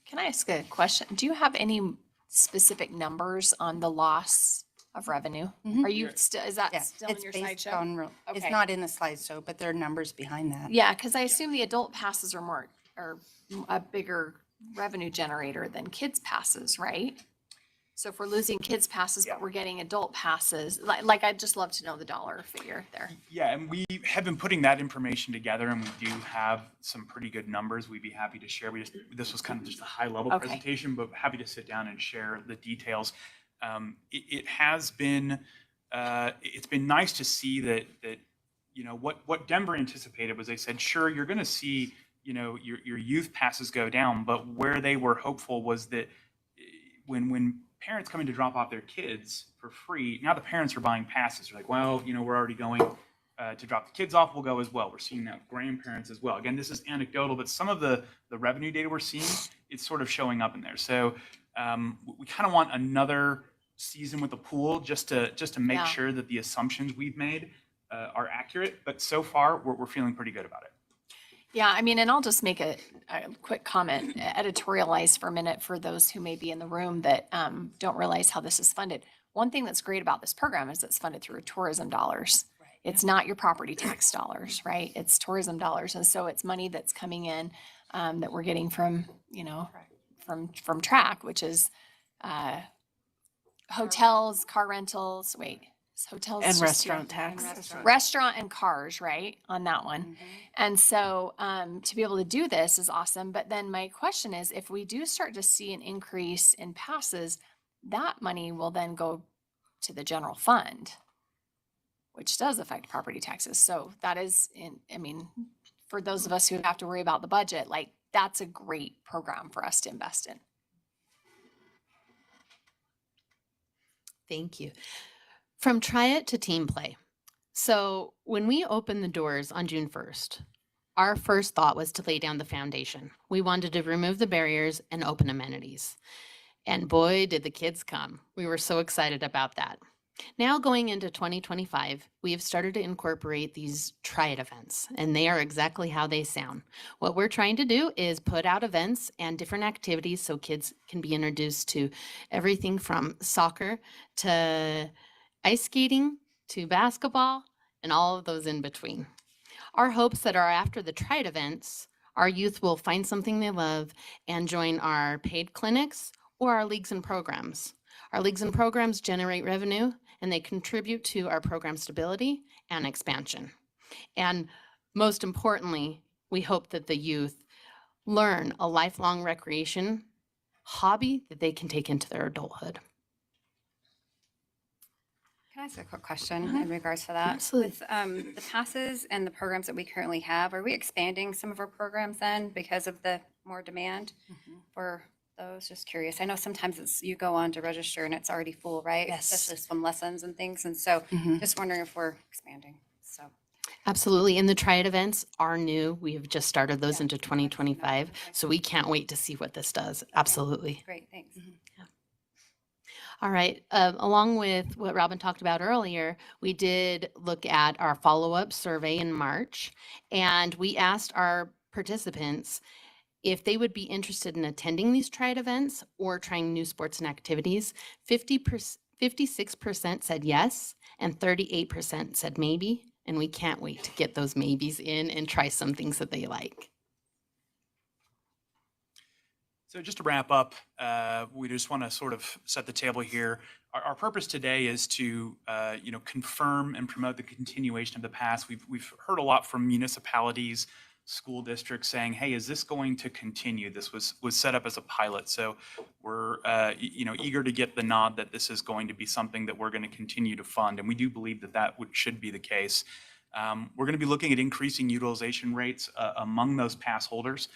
Can I ask a question? Do you have any specific numbers on the loss of revenue? Are you still, is that still in your slideshow? It's not in the slideshow, but there are numbers behind that. Yeah, because I assume the adult passes are a bigger revenue generator than kids passes, right? So if we're losing kids passes, but we're getting adult passes, like I'd just love to know the dollar figure there. Yeah, and we have been putting that information together, and we do have some pretty good numbers we'd be happy to share. This was kind of just a high level presentation, but happy to sit down and share the details. It has been, it's been nice to see that what Denver anticipated was they said, sure, you're going to see, your youth passes go down, but where they were hopeful was that when parents come in to drop off their kids for free, now the parents are buying passes. They're like, well, we're already going to drop the kids off, we'll go as well. We're seeing that with grandparents as well. Again, this is anecdotal, but some of the revenue data we're seeing, it's sort of showing up in there. So we kind of want another season with the pool just to make sure that the assumptions we've made are accurate. But so far, we're feeling pretty good about it. Yeah, I mean, and I'll just make a quick comment, editorialize for a minute for those who may be in the room that don't realize how this is funded. One thing that's great about this program is it's funded through tourism dollars. Right. It's not your property tax dollars, right? It's tourism dollars. And so it's money that's coming in that we're getting from, from TRAC, which is hotels, car rentals, hotels and restaurant tax. Restaurant and cars, right? On that one. Mm-hmm. And so to be able to do this is awesome. But then my question is, if we do start to see an increase in passes, that money will then go to the general fund, which does affect property taxes. So that is, for those of us who have to worry about the budget, that's a great program for us to invest in. Thank you. From try it to team play. So when we opened the doors on June 1st, our first thought was to lay down the foundation. We wanted to remove the barriers and open amenities. And boy, did the kids come. We were so excited about that. Now going into 2025, we have started to incorporate these try it events, and they are exactly how they sound. What we're trying to do is put out events and different activities so kids can be introduced to everything from soccer to ice skating to basketball and all of those in between. Our hopes that are after the try it events, our youth will find something they love and join our paid clinics or our leagues and programs. Our leagues and programs generate revenue and they contribute to our program stability and expansion. And most importantly, we hope that the youth learn a lifelong recreation hobby that they can take into their adulthood. Can I ask a quick question in regards to that? Absolutely. With the passes and the programs that we currently have, are we expanding some of our programs then because of the more demand for those? Just curious. I know sometimes you go on to register and it's already full, right? Yes. Especially some lessons and things. And so just wondering if we're expanding. So Absolutely. And the Try It events are new. We have just started those into 2025. So we can't wait to see what this does. Absolutely. Great. Thanks. All right. Along with what Robin talked about earlier, we did look at our follow-up survey in March, and we asked our participants, if they would be interested in attending these Triad events or trying new sports and activities. 56% said yes, and 38% said maybe. And we can't wait to get those maybes in and try some things that they like. So just to wrap up, we just want to sort of set the table here. Our purpose today is to, confirm and promote the continuation of the past. We've heard a lot from municipalities, school districts saying, hey, is this going to continue? This was set up as a pilot. So we're, eager to get the nod that this is going to be something that we're going to continue to fund. And we do believe that should be the case. We're going to be looking at increasing utilization rates among those pass holders.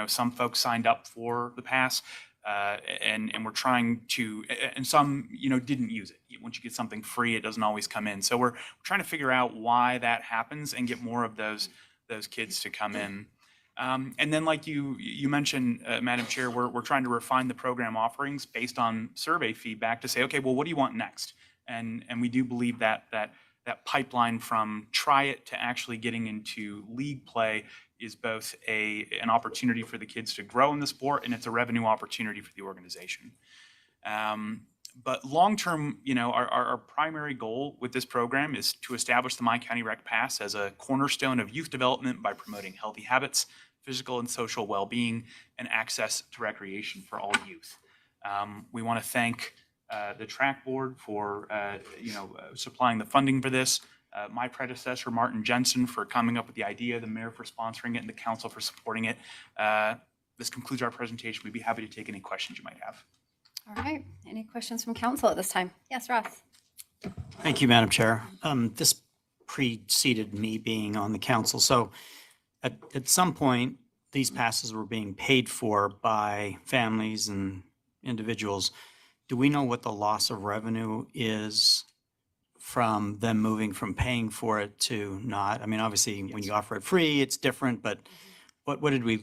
Some folks signed up for the pass and we're trying to, and some, didn't use it. Once you get something free, it doesn't always come in. So we're trying to figure out why that happens and get more of those kids to come in. And then like you mentioned, Madam Chair, we're trying to refine the program offerings based on survey feedback to say, okay, well, what do you want next? And we do believe that pipeline from try it to actually getting into league play is both an opportunity for the kids to grow in the sport, and it's a revenue opportunity for the organization. But long-term, our primary goal with this program is to establish the My County Rec Pass as a cornerstone of youth development by promoting healthy habits, physical and social well-being, and access to recreation for all youth. We want to thank the track board for supplying the funding for this, my predecessor Martin Jensen for coming up with the idea, the mayor for sponsoring it, and the council for supporting it. This concludes our presentation. We'd be happy to take any questions you might have. All right. Any questions from council at this time? Yes, Ross. Thank you, Madam Chair. This preceded me being on the council. So at some point, these passes were being paid for by families and individuals. Do we know what the loss of revenue is from them moving from paying for it to not? I mean, obviously, when you offer it free, it's different, but what did we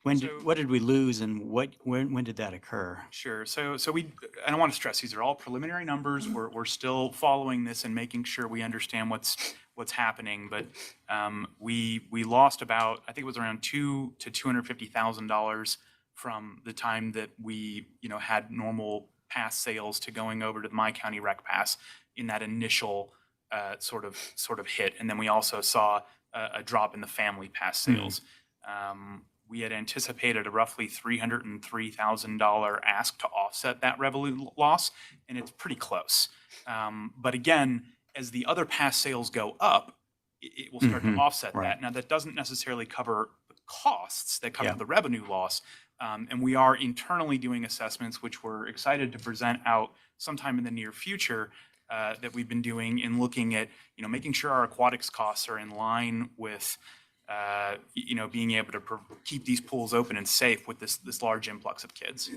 lose, and when did that occur? Sure. So I don't want to stress, these are all preliminary numbers. We're still following this and making sure we understand what's happening. But we lost about, I think it was around $200,000 to $250,000 from the time that we had normal pass sales to going over to the My County Rec Pass in that initial sort of hit. And then we also saw a drop in the family pass sales. We had anticipated a roughly $303,000 ask to offset that revenue loss, and it's pretty close. But again, as the other pass sales go up, it will start to offset that. Now, that doesn't necessarily cover the costs that come with the revenue loss. And we are internally doing assessments, which we're excited to present out sometime in the near future, that we've been doing in looking at, making sure our aquatics costs are in line with being able to keep these pools open and safe with this large influx of kids.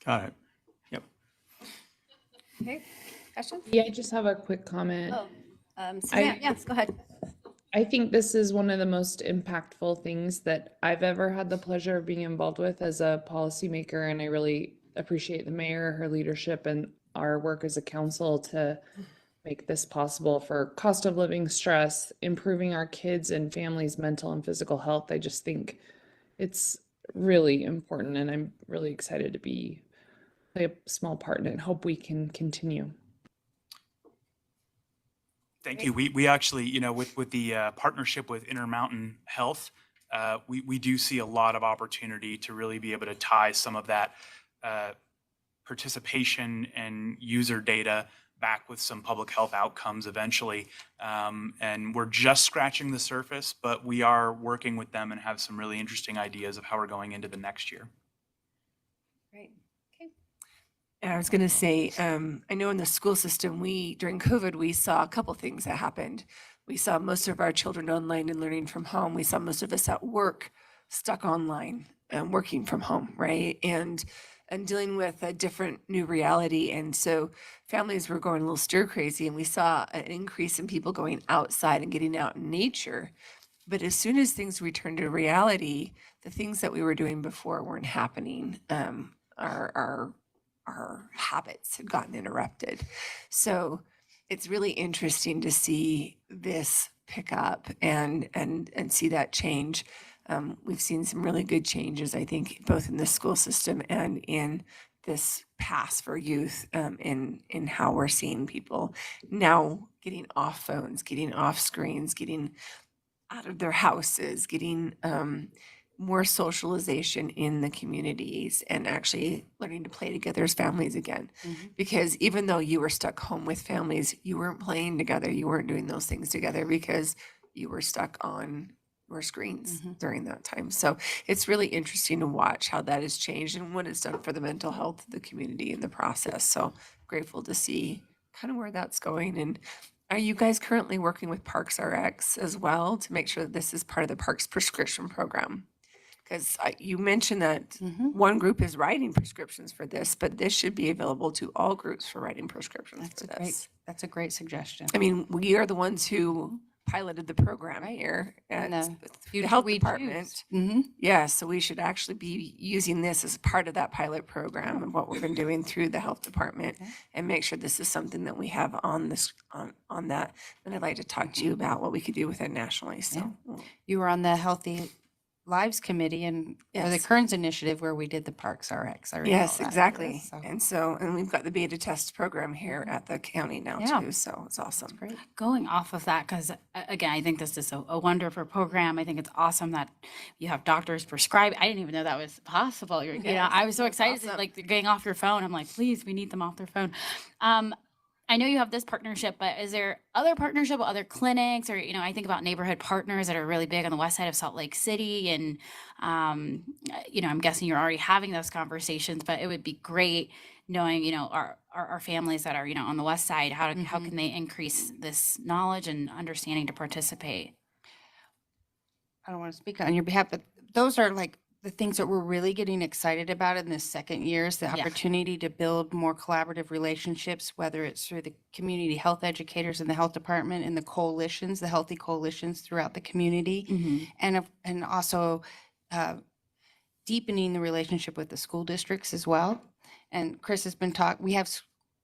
Got it. Yep. Okay. Questions? Yeah, I just have a quick comment. Yes, go ahead. I think this is one of the most impactful things that I've ever had the pleasure of being involved with as a policymaker, and I really appreciate the mayor, her leadership, and our work as a council to make this possible for cost of living stress, improving our kids' and families' mental and physical health. I just think it's really important, and I'm really excited to play a small part in it. Hope we can continue. Thank you. We actually, with the partnership with Intermountain Health, we do see a lot of opportunity to really be able to tie some of that participation and user data back with some public health outcomes eventually. And we're just scratching the surface, but we are working with them and have some really interesting ideas of how we're going into the next year. Great. And I was going to say, I know in the school system, during COVID, we saw a couple things that happened. We saw most of our children online and learning from home. We saw most of us at work stuck online and working from home, right? And dealing with a different new reality. And so families were going a little stir crazy, and we saw an increase in people going outside and getting out in nature. But as soon as things returned to reality, the things that we were doing before weren't happening. Our habits had gotten interrupted. So it's really interesting to see this pick up and see that change. we've seen some really good changes, I think, both in the school system and in this pass for youth, in how we're seeing people now getting off phones, getting off screens, getting out of their houses, getting more socialization in the communities and actually learning to play together as families again. Because even though you were stuck home with families, you weren't playing together, you weren't doing those things together because you were stuck on your screens during that time. So it's really interesting to watch how that has changed and what it's done for the mental health of the community in the process. So grateful to see kind of where that's going. And are you guys currently working with Parks RX as well to make sure that this is part of the Parks prescription program? Because you mentioned that one group is writing prescriptions for this, but this should be available to all groups for writing prescriptions for this. That's a great suggestion. I mean, we are the ones who piloted the program here at the health department. Yeah, so we should actually be using this as part of that pilot program and what we've been doing through the health department and make sure this is something that we have on this, on that. And I'd like to talk to you about what we could do with it nationally, so. You were on the Healthy Lives Committee and or the Yes. Kearns Initiative where we did the Parks RX. I recall Yes, that. exactly. So- And we've got the beta test program here at the county now Yeah. too, so it's awesome. Great. Going off of that, because again, I think this is a wonderful program. I think it's awesome that you have doctors prescribe. I didn't even know that was possible. You know, Yes, I was so that's excited, awesome. like getting off your phone. I'm like, please, we need them off their phone. I know you have this partnership, but is there other partnership with other clinics or, I think about neighborhood partners that are really big on the west side of Salt Lake City. And, I'm guessing you're already having those conversations, but it would be great knowing, our families that are, on the west side, how can they increase this knowledge and understanding to participate? I don't want to speak on your behalf, but those are like the things that we're really getting excited about in this second year is the Yeah. opportunity to build more collaborative relationships, whether it's through the community health educators in the health department and the coalitions, the healthy coalitions throughout the community, and also deepening the relationship with the school districts as well. And Chris has been we have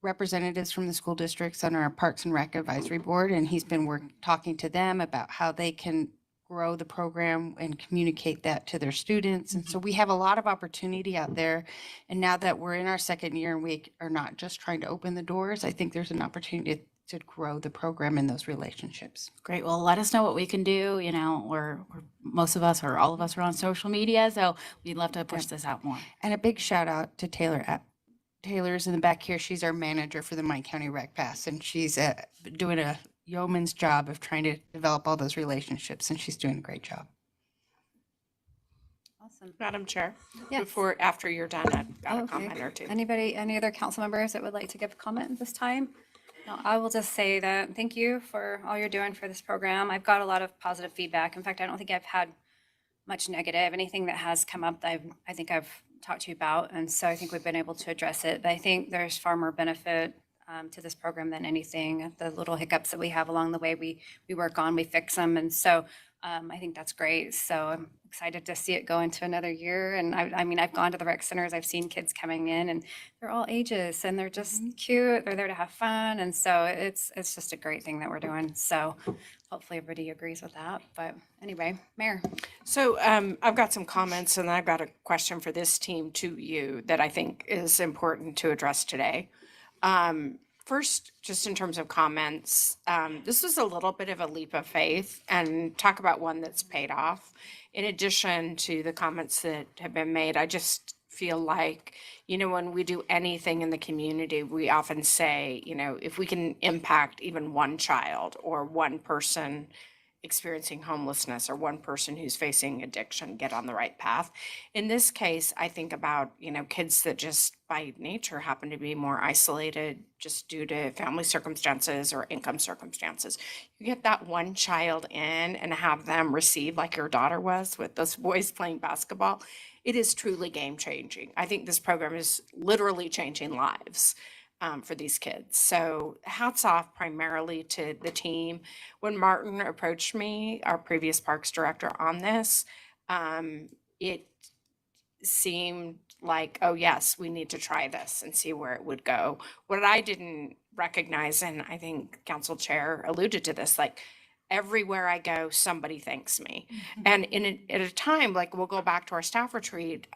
representatives from the school districts on our Parks and Rec Advisory Board, and he's been talking to them about how they can grow the program and communicate that to their students. And so we have a lot of opportunity out there. And now that we're in our second year and we are not just trying to open the doors, I think there's an opportunity to grow the program in those relationships. Great. Well, let us know what we can do. We're most of us or all of us are on social media, so we'd love to push this out more. And a big shout out to Taylor. Taylor's in the back here. She's our manager for the Mike County Rec Pass, and she's doing a yeoman's job of trying to develop all those relationships, and she's doing a great job. Awesome. Madam Chair, Yes. after you're done, I've got a Okay. comment or two. Any other council members that would like to give a comment at this time? No, I will just say that thank you for all you're doing for this program. I've got a lot of positive feedback. In fact, I don't think I've had much negative. Anything that has come up, I think I've talked to you about. And so I think we've been able to address it. But I think there's far more benefit to this program than anything. The little hiccups that we have along the way, we work on, we fix them. And so I think that's great. So I'm excited to see it go into another year. And I've gone to the rec centers, I've seen kids coming in and they're all ages and they're just cute. They're there to have fun. And so it's just a great thing that we're doing. So hopefully everybody agrees with that. But anyway, Mayor. So I've got some comments and I've got a question for this team to you that I think is important to address today. First, just in terms of comments, this was a little bit of a leap of faith and talk about one that's paid off. In addition to the comments that have been made, I just feel like, when we do anything in the community, we often say, if we can impact even one child or one person experiencing homelessness or one person who's facing addiction, get on the right path. In this case, I think about, kids that just by nature happen to be more isolated just due to family circumstances or income circumstances. You get that one child in and have them receive, like your daughter was with those boys playing basketball. It is truly game changing. I think this program is literally changing lives. For these kids. So hats off primarily to the team. When Martin approached me, our previous parks director, on this, it seemed like, oh yes, we need to try this and see where it would go. What I didn't recognize, and I think Council Chair alluded to this, like everywhere I go, somebody thanks me. And at a time, like we'll go back to our staff retreat,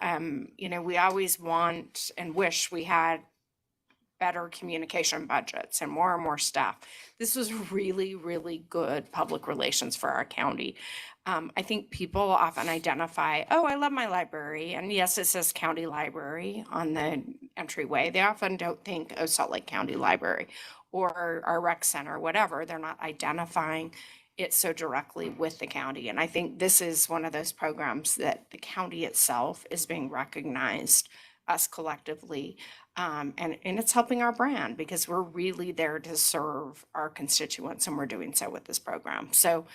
you know, we always want and wish we had better communication budgets and more staff. This was really, really good public relations for our county. I think people often identify, oh, I love my library. And yes, it says county library on the entryway. They often don't think, oh, Salt Lake County Library or our rec center, whatever. They're not identifying it so directly with the county. And I think this is one of those programs that the county itself is being recognized, us collectively. And it's helping our brand because we're really there to serve our constituents, and we're doing so with this program. So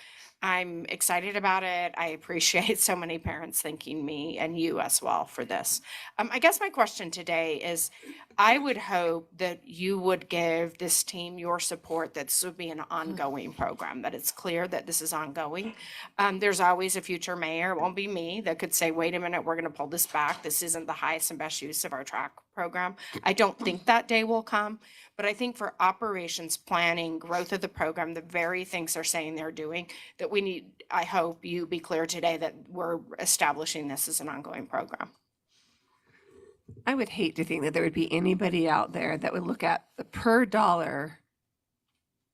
I'm excited about it. I appreciate so many parents thanking me and you as well for this. I guess my question today is, I would hope that you would give this team your support, that this would be an ongoing program, that it's clear that this is ongoing. There's always a future mayor, it won't be me, that could say, wait a minute, we're going to pull this back. This isn't the highest and best use of our track program. I don't think that day will come, but I think for operations planning, growth of the program, the very things they're saying they're doing, that we need, I hope you be clear today that we're establishing this as an ongoing program. I would hate to think that there would be anybody out there that would look at the per dollar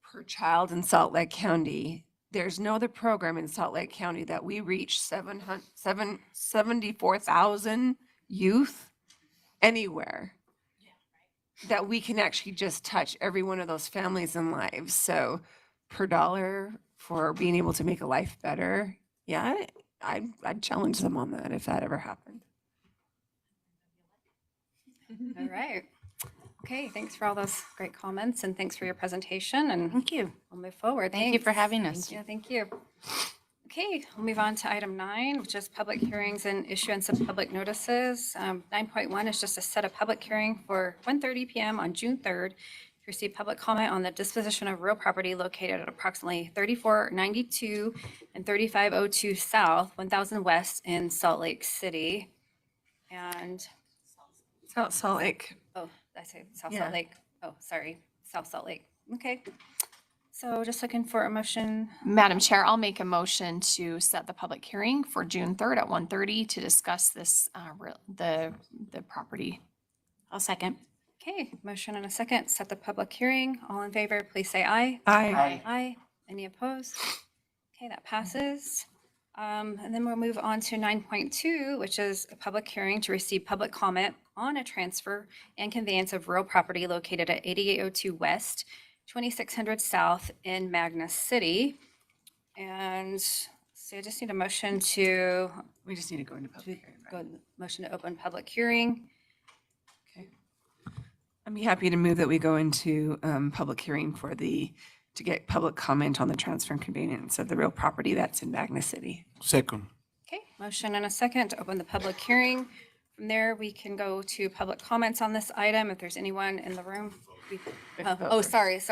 per child in Salt Lake County. There's no other program in Salt Lake County that we reach 74,000 youth anywhere that we can actually just touch every one of those families and lives. So per dollar for being able to make a life better. Yeah, I'd challenge them on that if that ever happened. All right. Okay, thanks for all those great comments and thanks for your presentation, and thank you. We'll move forward. Thank you for having us. Yeah, thank you. Okay, we'll move on to item 9, which is public hearings and issuance of public notices. 9.1 is just to set a public hearing for 1:30 p.m. on June 3rd to receive public comment on the disposition of real property located at approximately 3492 and 3502 South, 1000 West in Salt Lake City. And Salt Lake. Oh, I say South Yeah. Salt Lake. Oh, sorry, South Salt Lake. Okay. So just looking for a motion. Madam Chair, I'll make a motion to set the public hearing for June 3rd at 1:30 to discuss this, the property. I'll second. Okay, motion and a second, set the public hearing. All in favor, please say aye. Aye. Aye. Any opposed? Okay, that passes. And then we'll move on to 9.2, which is a public hearing to receive public comment on a transfer and conveyance of real property located at 8802 West, 2600 South in Magna City. And so I just need a motion to. We just need to go into public hearing. Motion to open public hearing. I'd be happy to move that we go into public hearing to get public comment on the transfer and conveyance of the real property that's in Magna City. Second. Okay, motion and a second to open the public hearing. From there, we can go to public comments on this item. If there's anyone in the room. Sorry. Just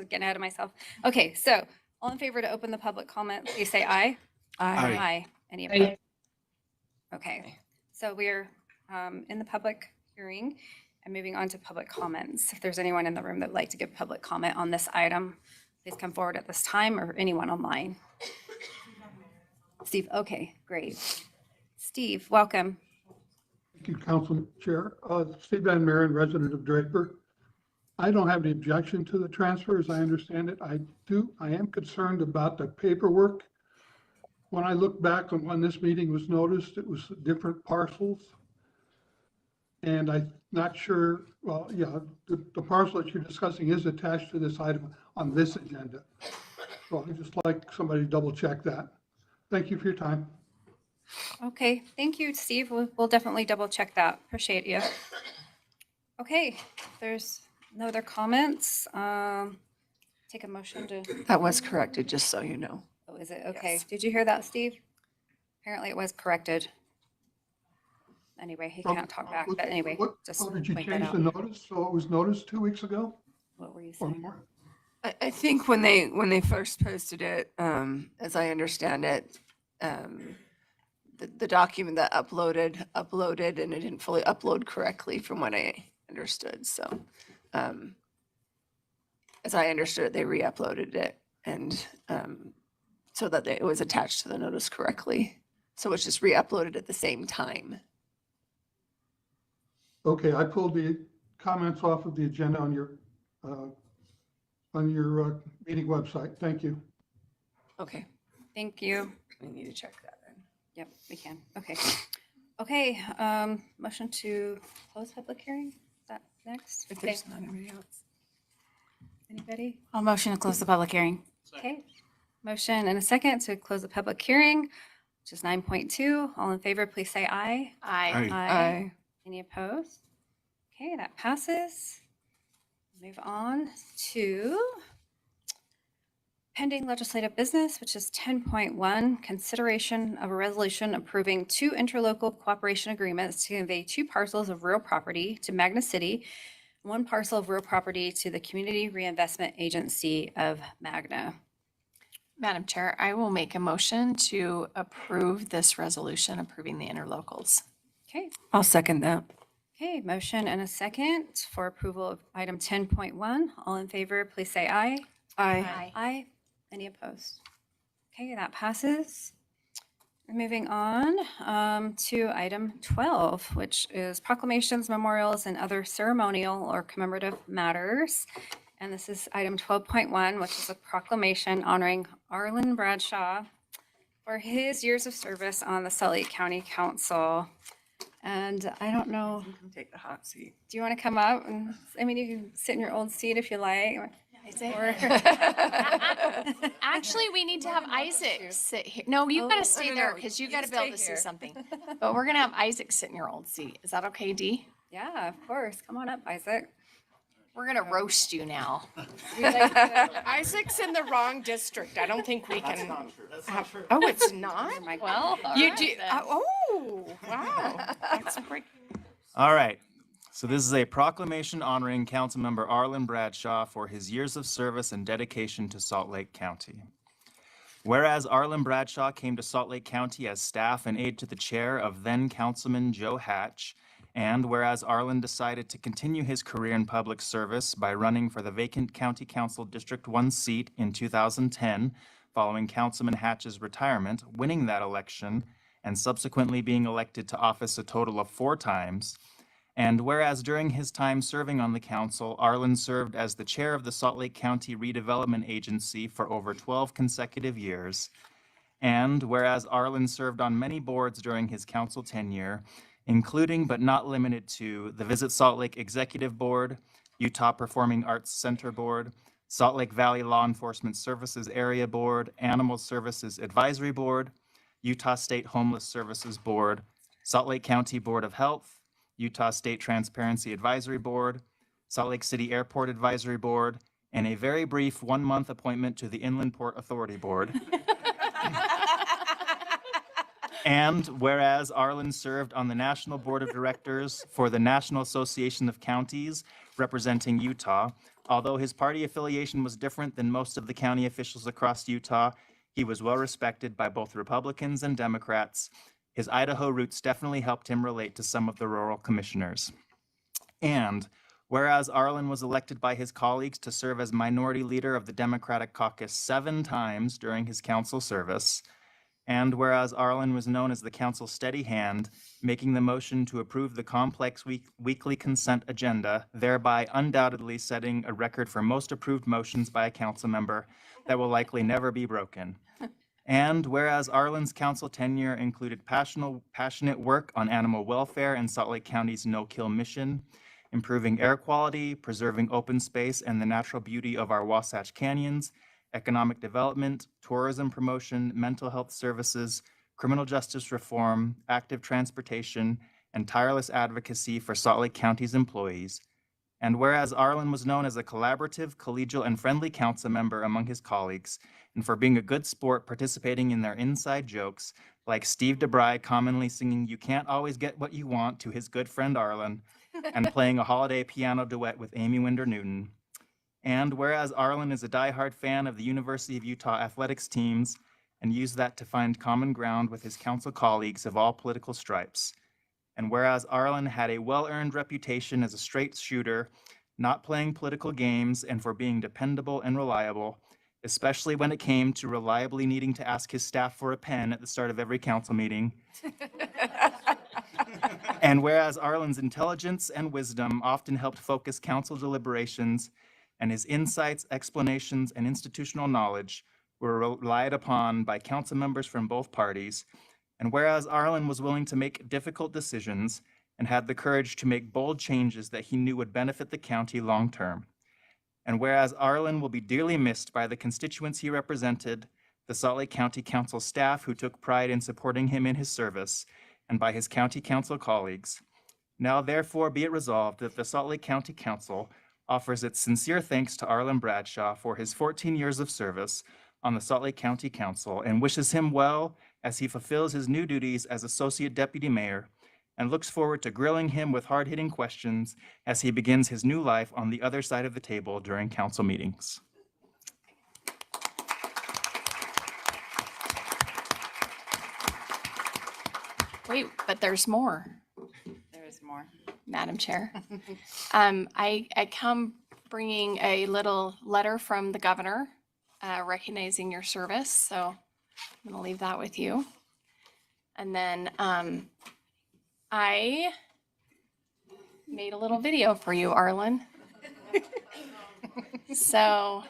getting ahead of myself. Okay, so all in favor to open the public comment, please say aye. Aye. Aye. Any opposed? Okay, so we're in the public hearing and moving on to public comments. If there's anyone in the room that would like to give public comment on this item, please come forward at this time, or anyone online. Steve, okay, great. Steve, welcome. Thank you, Council Chair. Steve Van Maren, resident of Draper. I don't have any objection to the transfer, as I understand it. I am concerned about the paperwork. When I look back on when this meeting was noticed, it was different parcels. And I'm not sure, well, yeah, the parcel that you're discussing is attached to this item on this agenda. So I'd just like somebody to double check that. Thank you for your time. Okay, thank you, Steve. We'll definitely double check that. Appreciate you. Okay, if there's no other comments. Take a motion to. That was corrected, just so you know. Oh, is it? Okay. Yes. Did you hear that, Steve? Apparently it was corrected. Anyway, he can't talk back, but anyway, just Did you point that change out. the notice? So it was noticed 2 weeks ago? What were you Or saying? more? I think when they first posted it, as I understand it, the document that uploaded and it didn't fully upload correctly from what I understood. So as I understood it, they re-uploaded it and so that it was attached to the notice correctly. So it's just re-uploaded at the same time. Okay, I pulled the comments off of the agenda on your meeting website. Thank you. Okay, Thank you. we need to check that then. Yep, we can. Okay. Okay, motion to close public hearing? Is that next? If Okay. there's not anybody else. Anybody? I'll motion to close the public hearing. Okay. Motion and a second to close the public hearing, which is 9.2. All in favor, please say aye. Aye. Aye. Any opposed? Okay, that passes. Move on to pending legislative business, which is 10.1, consideration of a resolution approving 2 interlocal cooperation agreements to convey 2 parcels of real property to Magna City, 1 parcel of real property to the Community Reinvestment Agency of Magna. Madam Chair, I will make a motion to approve this resolution approving the interlocals. Okay. I'll second that. Okay, motion and a second for approval of item 10.1. All in favor, please say aye. Aye. Aye. Any opposed? Okay, that passes. Moving on to item 12, which is proclamations, memorials, and other ceremonial or commemorative matters. And this is item 12.1, which is a proclamation honoring Arlen Bradshaw for his years of service on the Salt Lake County Council. And I don't know, You can take the hot seat. do you want to come up? And I mean, you can sit in your old seat if you like. Or- Actually, we need to have Isaac sit here. No, you gotta stay no, there no, because you you gotta be able to stay see here. something. But we're gonna have Isaac sit in your old seat. Is that okay, Dee? Yeah, of course. Come on up, Isaac. We're gonna roast you now. We like to- Isaac's in the wrong district. I don't think we can. Oh, it's not? Well, You do, oh, wow. That's great. All right. So this is a proclamation honoring Councilmember Arlen Bradshaw for his years of service and dedication to Salt Lake County. Whereas Arlen Bradshaw came to Salt Lake County as staff and aide to the chair of then Councilman Joe Hatch, and whereas Arlen decided to continue his career in public service by running for the vacant County Council District 1 seat in 2010, following Councilman Hatch's retirement, winning that election, and subsequently being elected to office a total of 4 times. And whereas during his time serving on the council, Arlen served as the chair of the Salt Lake County Redevelopment Agency for over 12 consecutive years. And whereas Arlen served on many boards during his council tenure, including but not limited to the Visit Salt Lake Executive Board, Utah Performing Arts Center Board, Salt Lake Valley Law Enforcement Services Area Board, Animal Services Advisory Board, Utah State Homeless Services Board, Salt Lake County Board of Health, Utah State Transparency Advisory Board, Salt Lake City Airport Advisory Board, and a very brief 1-month appointment to the Inland Port Authority Board. And whereas Arlen served on the National Board of Directors for the National Association of Counties representing Utah, although his party affiliation was different than most of the county officials across Utah, he was well respected by both Republicans and Democrats. His Idaho roots definitely helped him relate to some of the rural commissioners. And whereas Arlen was elected by his colleagues to serve as minority leader of the Democratic caucus 7 times during his council service, and whereas Arlen was known as the council's steady hand, making the motion to approve the complex weekly consent agenda, thereby undoubtedly setting a record for most approved motions by a council member that will likely never be broken. And whereas Arlen's council tenure included passionate work on animal welfare and Salt Lake County's no-kill mission, improving air quality, preserving open space and the natural beauty of our Wasatch Canyons, economic development, tourism promotion, mental health services, criminal justice reform, active transportation, and tireless advocacy for Salt Lake County's employees. And whereas Arlen was known as a collaborative, collegial, and friendly council member among his colleagues, and for being a good sport participating in their inside jokes, like Steve DeBry commonly singing "You Can't Always Get What You Want" to his good friend Arlen, and playing a holiday piano duet with Amy Winder Newton. And whereas Arlen is a diehard fan of the University of Utah athletics teams and used that to find common ground with his council colleagues of all political stripes. And whereas Arlen had a well-earned reputation as a straight shooter, not playing political games, and for being dependable and reliable, especially when it came to reliably needing to ask his staff for a pen at the start of every council meeting. And whereas Arlen's intelligence and wisdom often helped focus council deliberations, and his insights, explanations, and institutional knowledge were relied upon by council members from both parties, and whereas Arlen was willing to make difficult decisions and had the courage to make bold changes that he knew would benefit the county long-term, and whereas Arlen will be dearly missed by the constituents he represented, the Salt Lake County Council staff who took pride in supporting him in his service, and by his county council colleagues, now therefore be it resolved that the Salt Lake County Council offers its sincere thanks to Arlen Bradshaw for his 14 years of service on the Salt Lake County Council and wishes him well as he fulfills his new duties as Associate Deputy Mayor, and looks forward to grilling him with hard-hitting questions as he begins his new life on the other side of the table during council meetings. Wait, but there's more, There is more. Madam Chair. I come bringing a little letter from the governor recognizing your service, so I'm gonna leave that with you. And then I made a little video for you, Arlen. So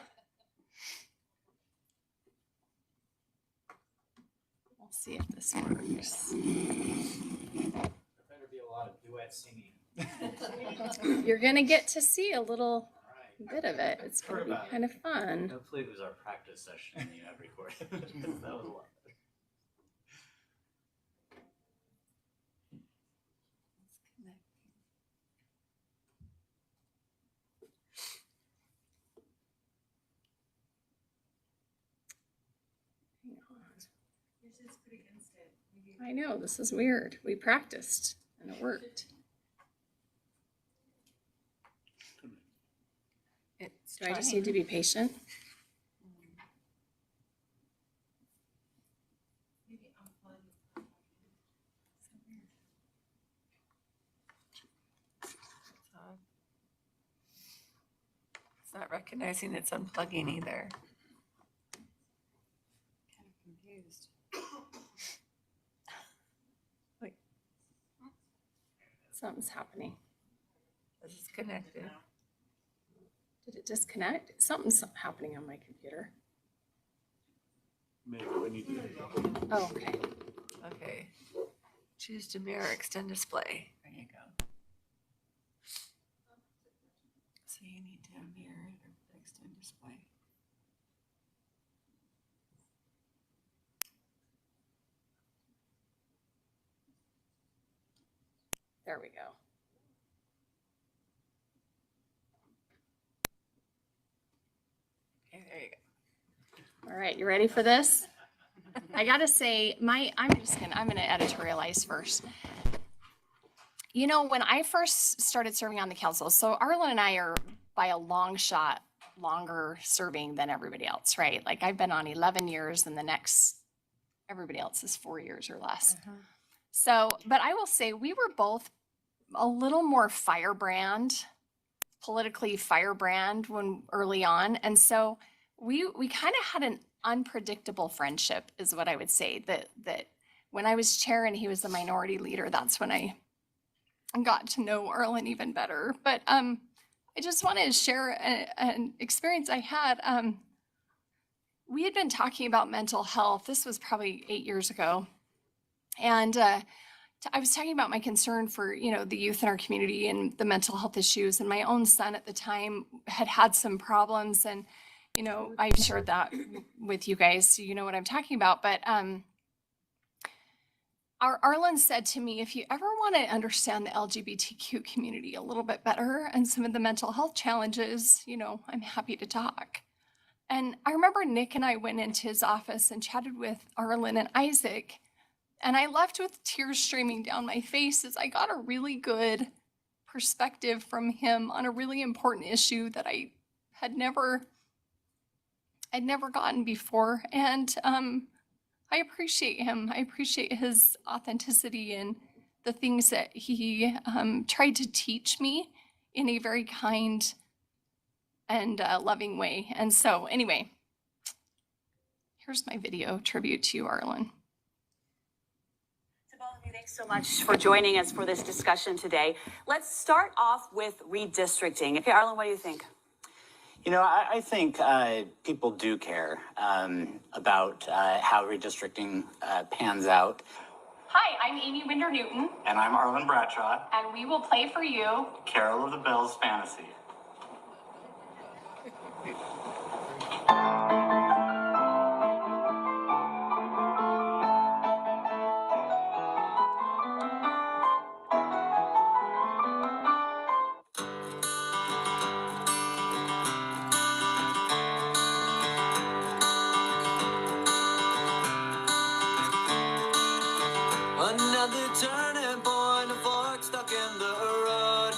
we'll see if this works. Better be a lot of duet singing. You're gonna get to see a little bit of it. It's gonna be kind of fun. Hopefully it was our practice session you have recorded. That was a lot. I know, this is weird. We practiced and it worked. Do I just need to be patient? It's not recognizing it's unplugging either. Kind of confused. Like, Something's happening. this is connected. Did it disconnect? Something's happening on my computer. Maybe we need to. Oh, okay. Okay. Choose to mirror extend display. There you go. So you need to mirror it or extend display. There we go. Okay, there you go. All right, you ready for this? I gotta say, I'm gonna editorialize first. You know, when I first started serving on the council, so Arlen and I are by a long shot longer serving than everybody else, right? Like I've been on 11 years and everybody else is 4 years or less. So, but I will say we were both a little more politically firebrand when early on. And so we kind of had an unpredictable friendship is what I would say, that when I was chair and he was the minority leader, that's when I got to know Arlen even better. But I just wanted to share an experience I had. We had been talking about mental health. This was probably 8 years ago. And I was talking about my concern for, the youth in our community and the mental health issues. And my own son at the time had some problems. And, I've shared that with you guys, so you know what I'm talking about. But Arlen said to me, if you ever want to understand the LGBTQ community a little bit better and some of the mental health challenges, I'm happy to talk. And I remember Nick and I went into his office and chatted with Arlen and Isaac. And I left with tears streaming down my face as I got a really good perspective from him on a really important issue that I'd never gotten before. And I appreciate him. I appreciate his authenticity and the things that he tried to teach me in a very kind and loving way. And so anyway, Here's my video tribute to you, Arlen. To both of you, thanks so much for joining us for this discussion today. Let's start off with redistricting. Okay, Arlen, what do you think? You know, I think people do care about how redistricting pans out. Hi, I'm Amy Winder Newton, And I'm Arlen Bradshaw, and we will play for you. Carol of the Bells Fantasy. Another turning point, a fork stuck in the road.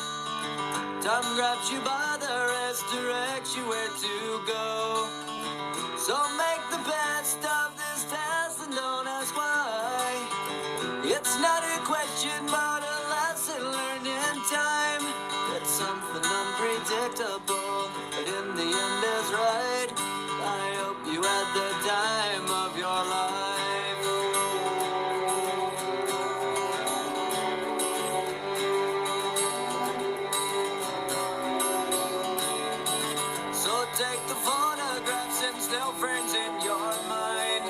Time grabs you by the wrist, directs you where to go. So make the best of this test and don't ask why. It's not a question, but a lesson learned in time. It's something unpredictable, but in the end is right. I hope you had the time of your life. So take the photographs and still frames in your mind.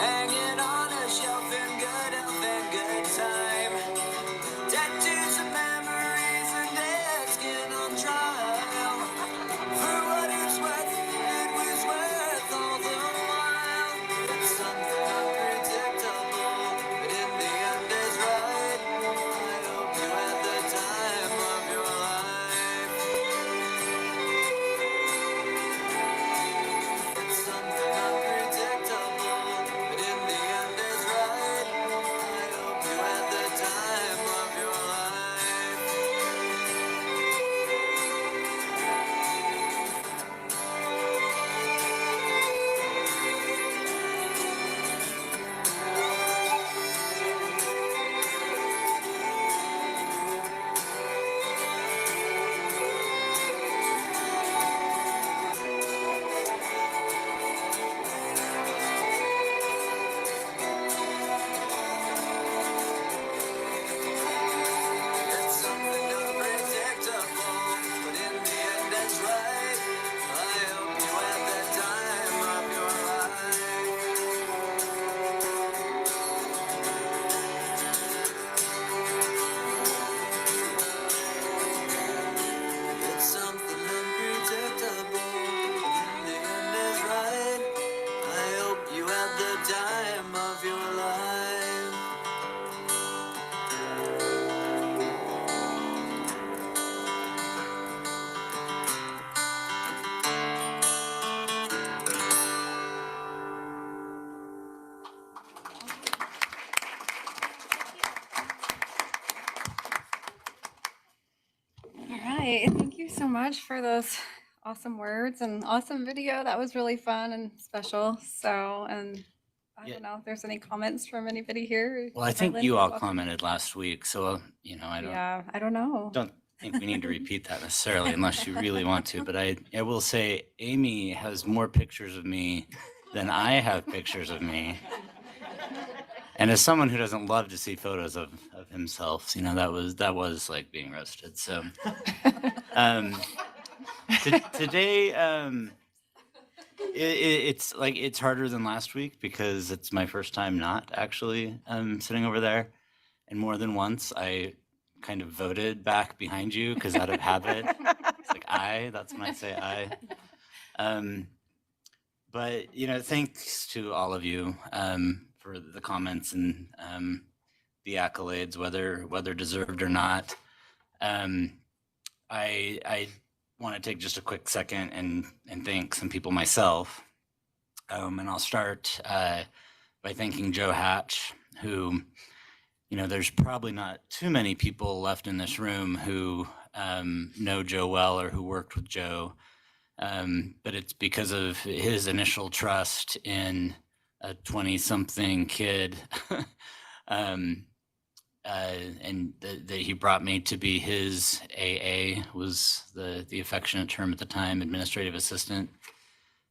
Hang it on a shelf in good health and good time. Tattoos of memories and dead skin on trial. For what it's worth, it was worth all the while. It's something unpredictable, but in the end is right. I hope you had the time of your life. It's something unpredictable, but in the end is right. I hope you had the time of your life. It's something unpredictable, but in the end it's right. I hope you had the time of your life. It's something unpredictable, but in the end is right. I hope you had the time of your life. All right, thank you so much for those awesome words and awesome video. That was really fun and special. So, and I don't know if there's any comments from anybody here. Well, I think Arlen, you you're all welcome. commented last week, so, you know, Yeah, I don't know. don't think we need to repeat that necessarily unless you really want to, but I will say Amy has more pictures of me than I have pictures of me. And as someone who doesn't love to see photos of himself, you know, that was like being roasted. So today, it's like, it's harder than last week because it's my first time not actually sitting over there. And more than once, I kind of voted back behind you because out of habit, it's like that's when I say I. But, you know, thanks to all of you for the comments and the accolades, whether deserved or not. I want to take just a quick second and thank some people myself. And I'll start by thanking Joe Hatch, who, you know, there's probably not too many people left in this room who know Joe well or who worked with Joe. But it's because of his initial trust in a 20-something kid, and that he brought me to be his AA, was the affectionate term at the time, administrative assistant.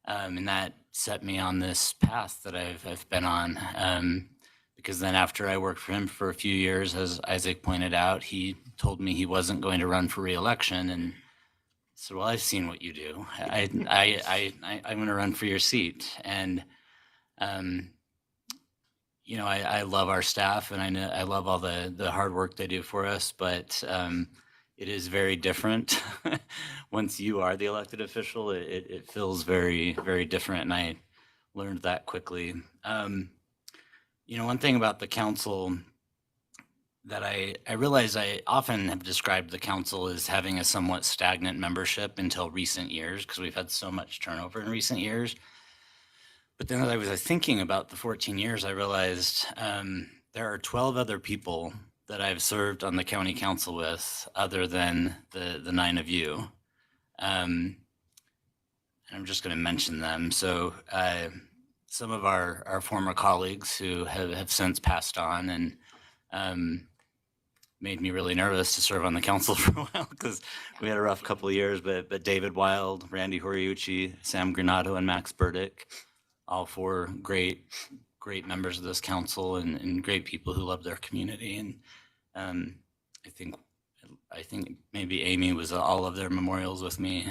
And that set me on this path that I've been on. Because then after I worked for him for a few years, as Isaac pointed out, he told me he wasn't going to run for reelection. And so, well, I've seen what you do. I'm going to run for your seat. And, you know, I love our staff, and I love all the hard work they do for us, but it is very different. Once you are the elected official, it feels very, very different, and I learned that quickly. You know, one thing about the council that I realize I often have described the council as having a somewhat stagnant membership until recent years, because we've had so much turnover in recent years. But then as I was thinking about the 14 years, I realized there are 12 other people that I've served on the county council with other than the 9 of you. And I'm just going to mention them. So some of our former colleagues who have since passed on, and made me really nervous to serve on the council for a while because we had a rough couple of years, but David Wild, Randy Horiuchi, Sam Granado, and Max Burdick, all 4 great members of this council and great people who love their community. And I think maybe Amy was all of their memorials with me.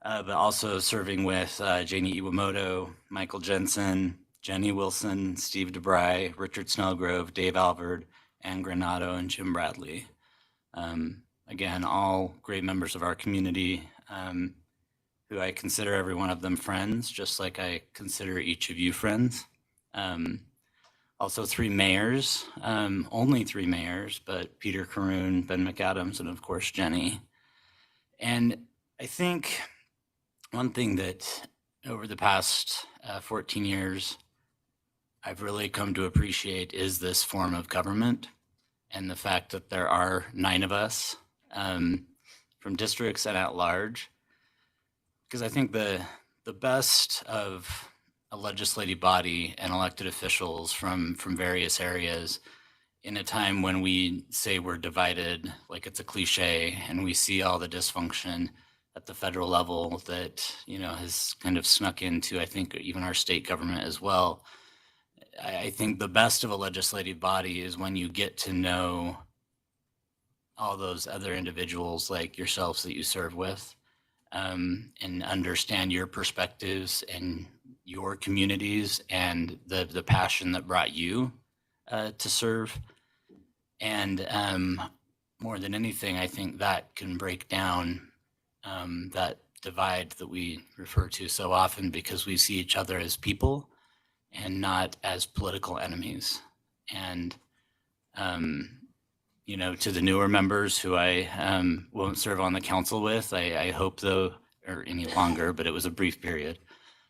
But also serving with Janie Iwamoto, Michael Jensen, Jenny Wilson, Steve DeBry, Richard Snellgrove, Dave Alvord, Ann Granado, and Jim Bradley. Again, all great members of our community, who I consider every one of them friends, just like I consider each of you friends. Also 3 mayors, only 3 mayors, but Peter Caroon, Ben McAdams, and of course, Jenny. And I think one thing that over the past 14 years, I've really come to appreciate is this form of government and the fact that there are 9 of us from districts and at large. Because I think the best of a legislative body and elected officials from various areas in a time when we say we're divided, like it's a cliche, and we see all the dysfunction at the federal level that, you know, has kind of snuck into, I think, even our state government as well. I think the best of a legislative body is when you get to know all those other individuals like yourselves that you serve with, and understand your perspectives and your communities and the passion that brought you to serve. And more than anything, I think that can break down that divide that we refer to so often, because we see each other as people and not as political enemies. And, you know, to the newer members who I won't serve on the council with, I hope though, or any longer, but it was a brief period.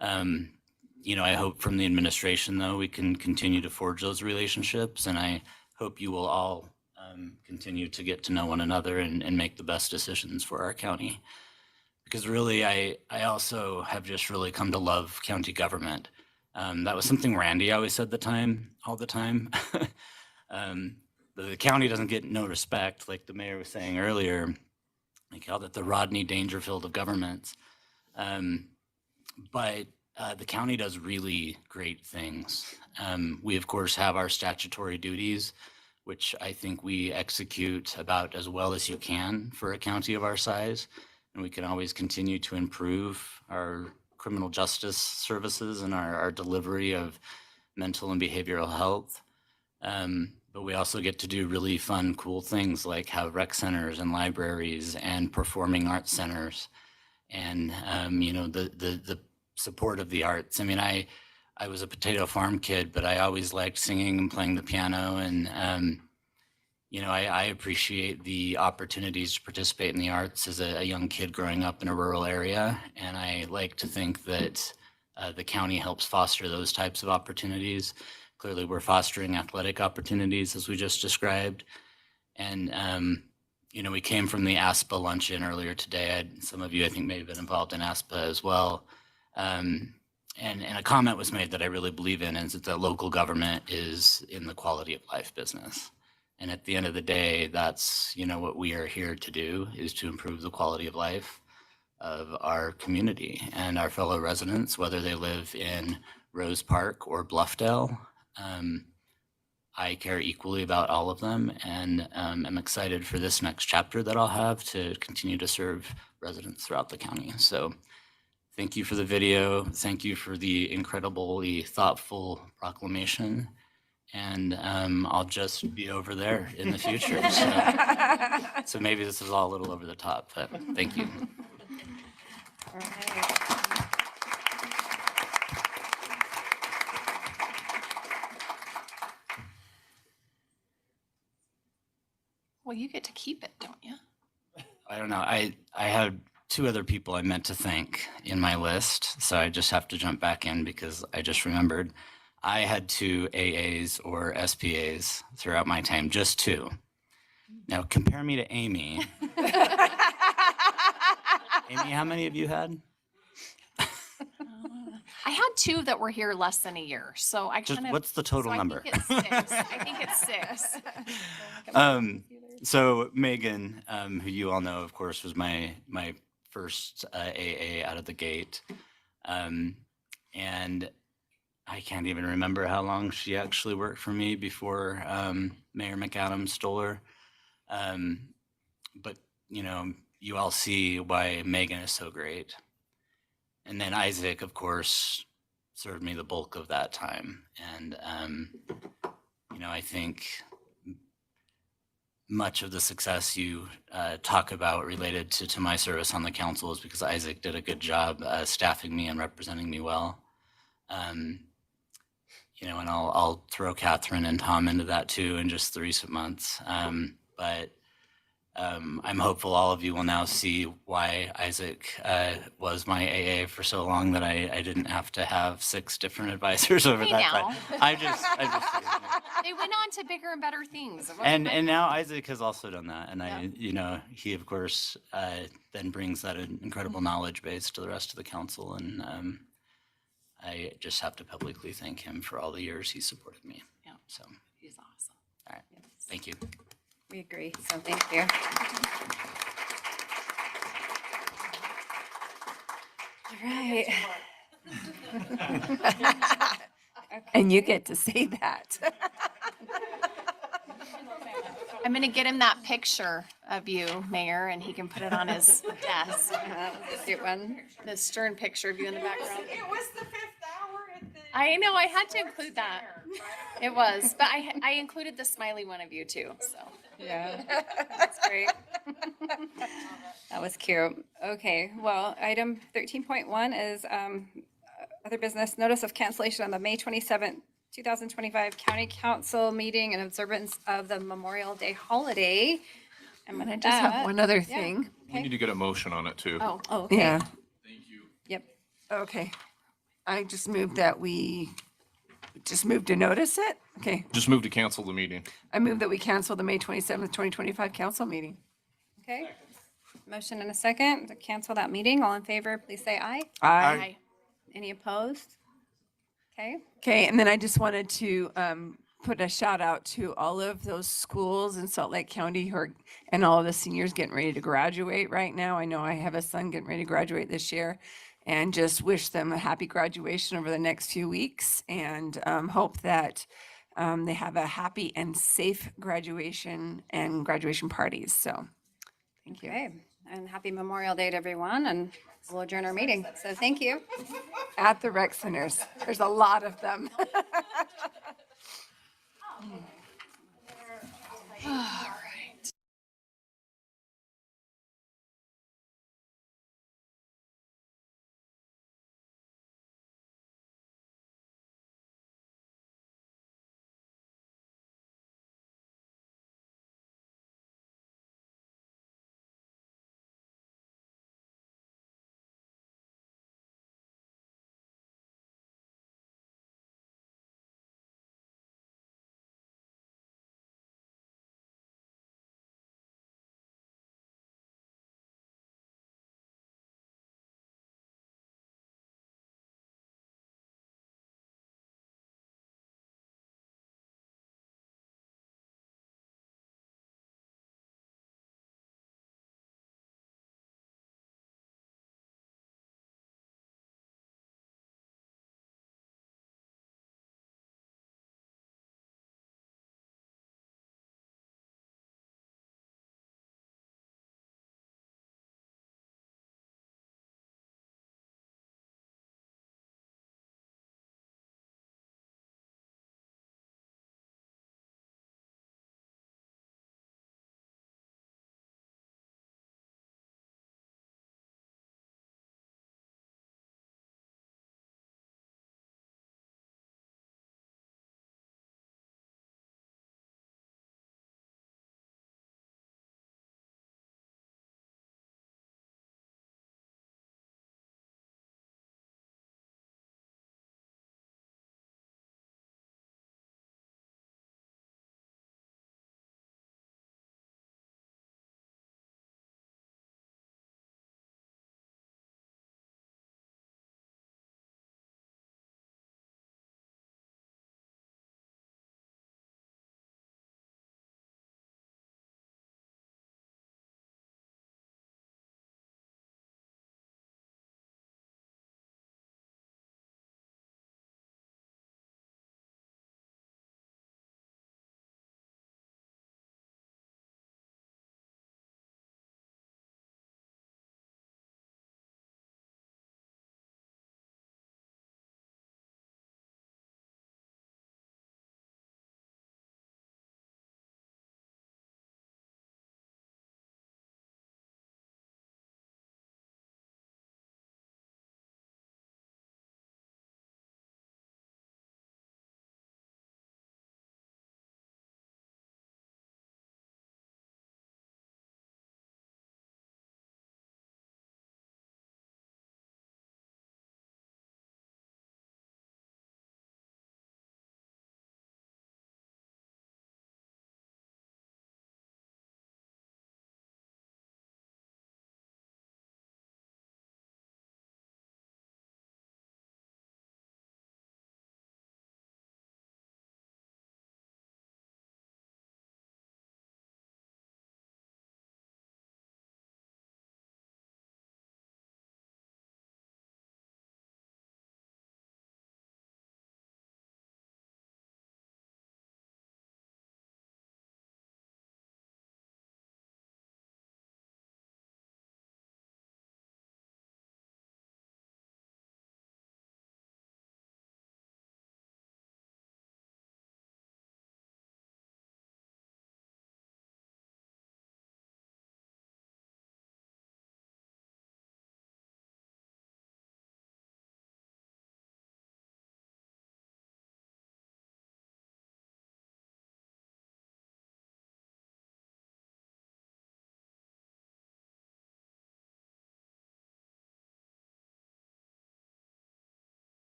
You know, I hope from the administration though, we can continue to forge those relationships, and I hope you will all continue to get to know one another and make the best decisions for our county. Because really, I also have just really come to love county government. That was something Randy always said all the time. The county doesn't get no respect, like the mayor was saying earlier. They called it the Rodney Dangerfield of governments. But the county does really great things. We, of course, have our statutory duties, which I think we execute about as well as you can for a county of our size. And we can always continue to improve our criminal justice services and our delivery of mental and behavioral health. But we also get to do really fun, cool things like have rec centers and libraries and performing arts centers, and you know, the support of the arts. I mean, I was a Potato Farm kid, but I always liked singing and playing the piano, and you know, I appreciate the opportunities to participate in the arts as a young kid growing up in a rural area, and I like to think that the county helps foster those types of opportunities. Clearly, we're fostering athletic opportunities, as we just described. And, you know, we came from the ASPA luncheon earlier today. Some of you, I think, may have been involved in ASPA as well. And a comment was made that I really believe in, is that local government is in the quality of life business. And at the end of the day, that's, you know, what we are here to do, is to improve the quality of life of our community and our fellow residents, whether they live in Rose Park or Bluffdale. I care equally about all of them, and I'm excited for this next chapter that I'll have to continue to serve residents throughout the county. So thank you for the video. Thank you for the incredibly thoughtful proclamation. And I'll just be over there in the future. So maybe this is all a little over the top, but thank you. All right. Well, you get to keep it, don't you? I don't know. I had two other people I meant to thank in my list, so I just have to jump back in because I just remembered. I had 2 AAs or SPAs throughout my time, just 2. Now compare me to Amy. Amy, how many of you had? I had 2 that were here less than a year, so I Just kind of. what's the total so number? I think it's 6. I think it's 6. So Megan, who you all know, of course, was my first AA out of the gate. And I can't even remember how long she actually worked for me before Mayor McAdams stole her. But, you know, you all see why Megan is so great. And then Isaac, of course, served me the bulk of that time. And, you know, I think much of the success you talk about related to my service on the council is because Isaac did a good job staffing me and representing me well. You know, and I'll throw Catherine and Tom into that too in just the recent months. But I'm hopeful all of you will now see why Isaac was my AA for so long that I didn't have to have 6 different advisors over Hey that now. time. I just They went on to bigger and better things. It wasn't and like- now Isaac has also done that, and I, you know, he of course then brings that incredible knowledge base to the rest of the council, and I just have to publicly thank him for all the years he supported me. Yeah. So, He's awesome. all right, thank you. We agree, so thank you. All right. And you get to say that. I'm gonna get him that picture of you, Mayor, and he can put it on his desk. Get one. The stern picture of you in the background. It was the 5th hour at the. I know, I had to include that. It was, but I included the smiley one of you too, so. Yeah, that's great. That was cute. Okay, well, item 13.1 is other business, notice of cancellation on the May 27th, 2025 County Council meeting in observance of the Memorial Day holiday. And And I with just have that- one other yeah, thing. okay. to get a motion on it too. Oh, okay. Yeah. Yep. Okay. I just moved that we just moved to notice it. Okay. Just move to cancel the meeting. I move that we cancel the May 27th, 2025 council meeting. Okay. Motion and a second to cancel that meeting. All in favor, please say aye. Aye. Any opposed? Okay. Okay, and then I just wanted to put a shout out to all of those schools in Salt Lake County who are, and all of the seniors getting ready to graduate right now. I know I have a son getting ready to graduate this year, and just wish them a happy graduation over the next few weeks, and hope that they have a happy and safe graduation and graduation parties. So, thank you. Okay. And happy Memorial Day to everyone, and we'll adjourn our meeting. So thank you. At the rec centers, there's a lot of them.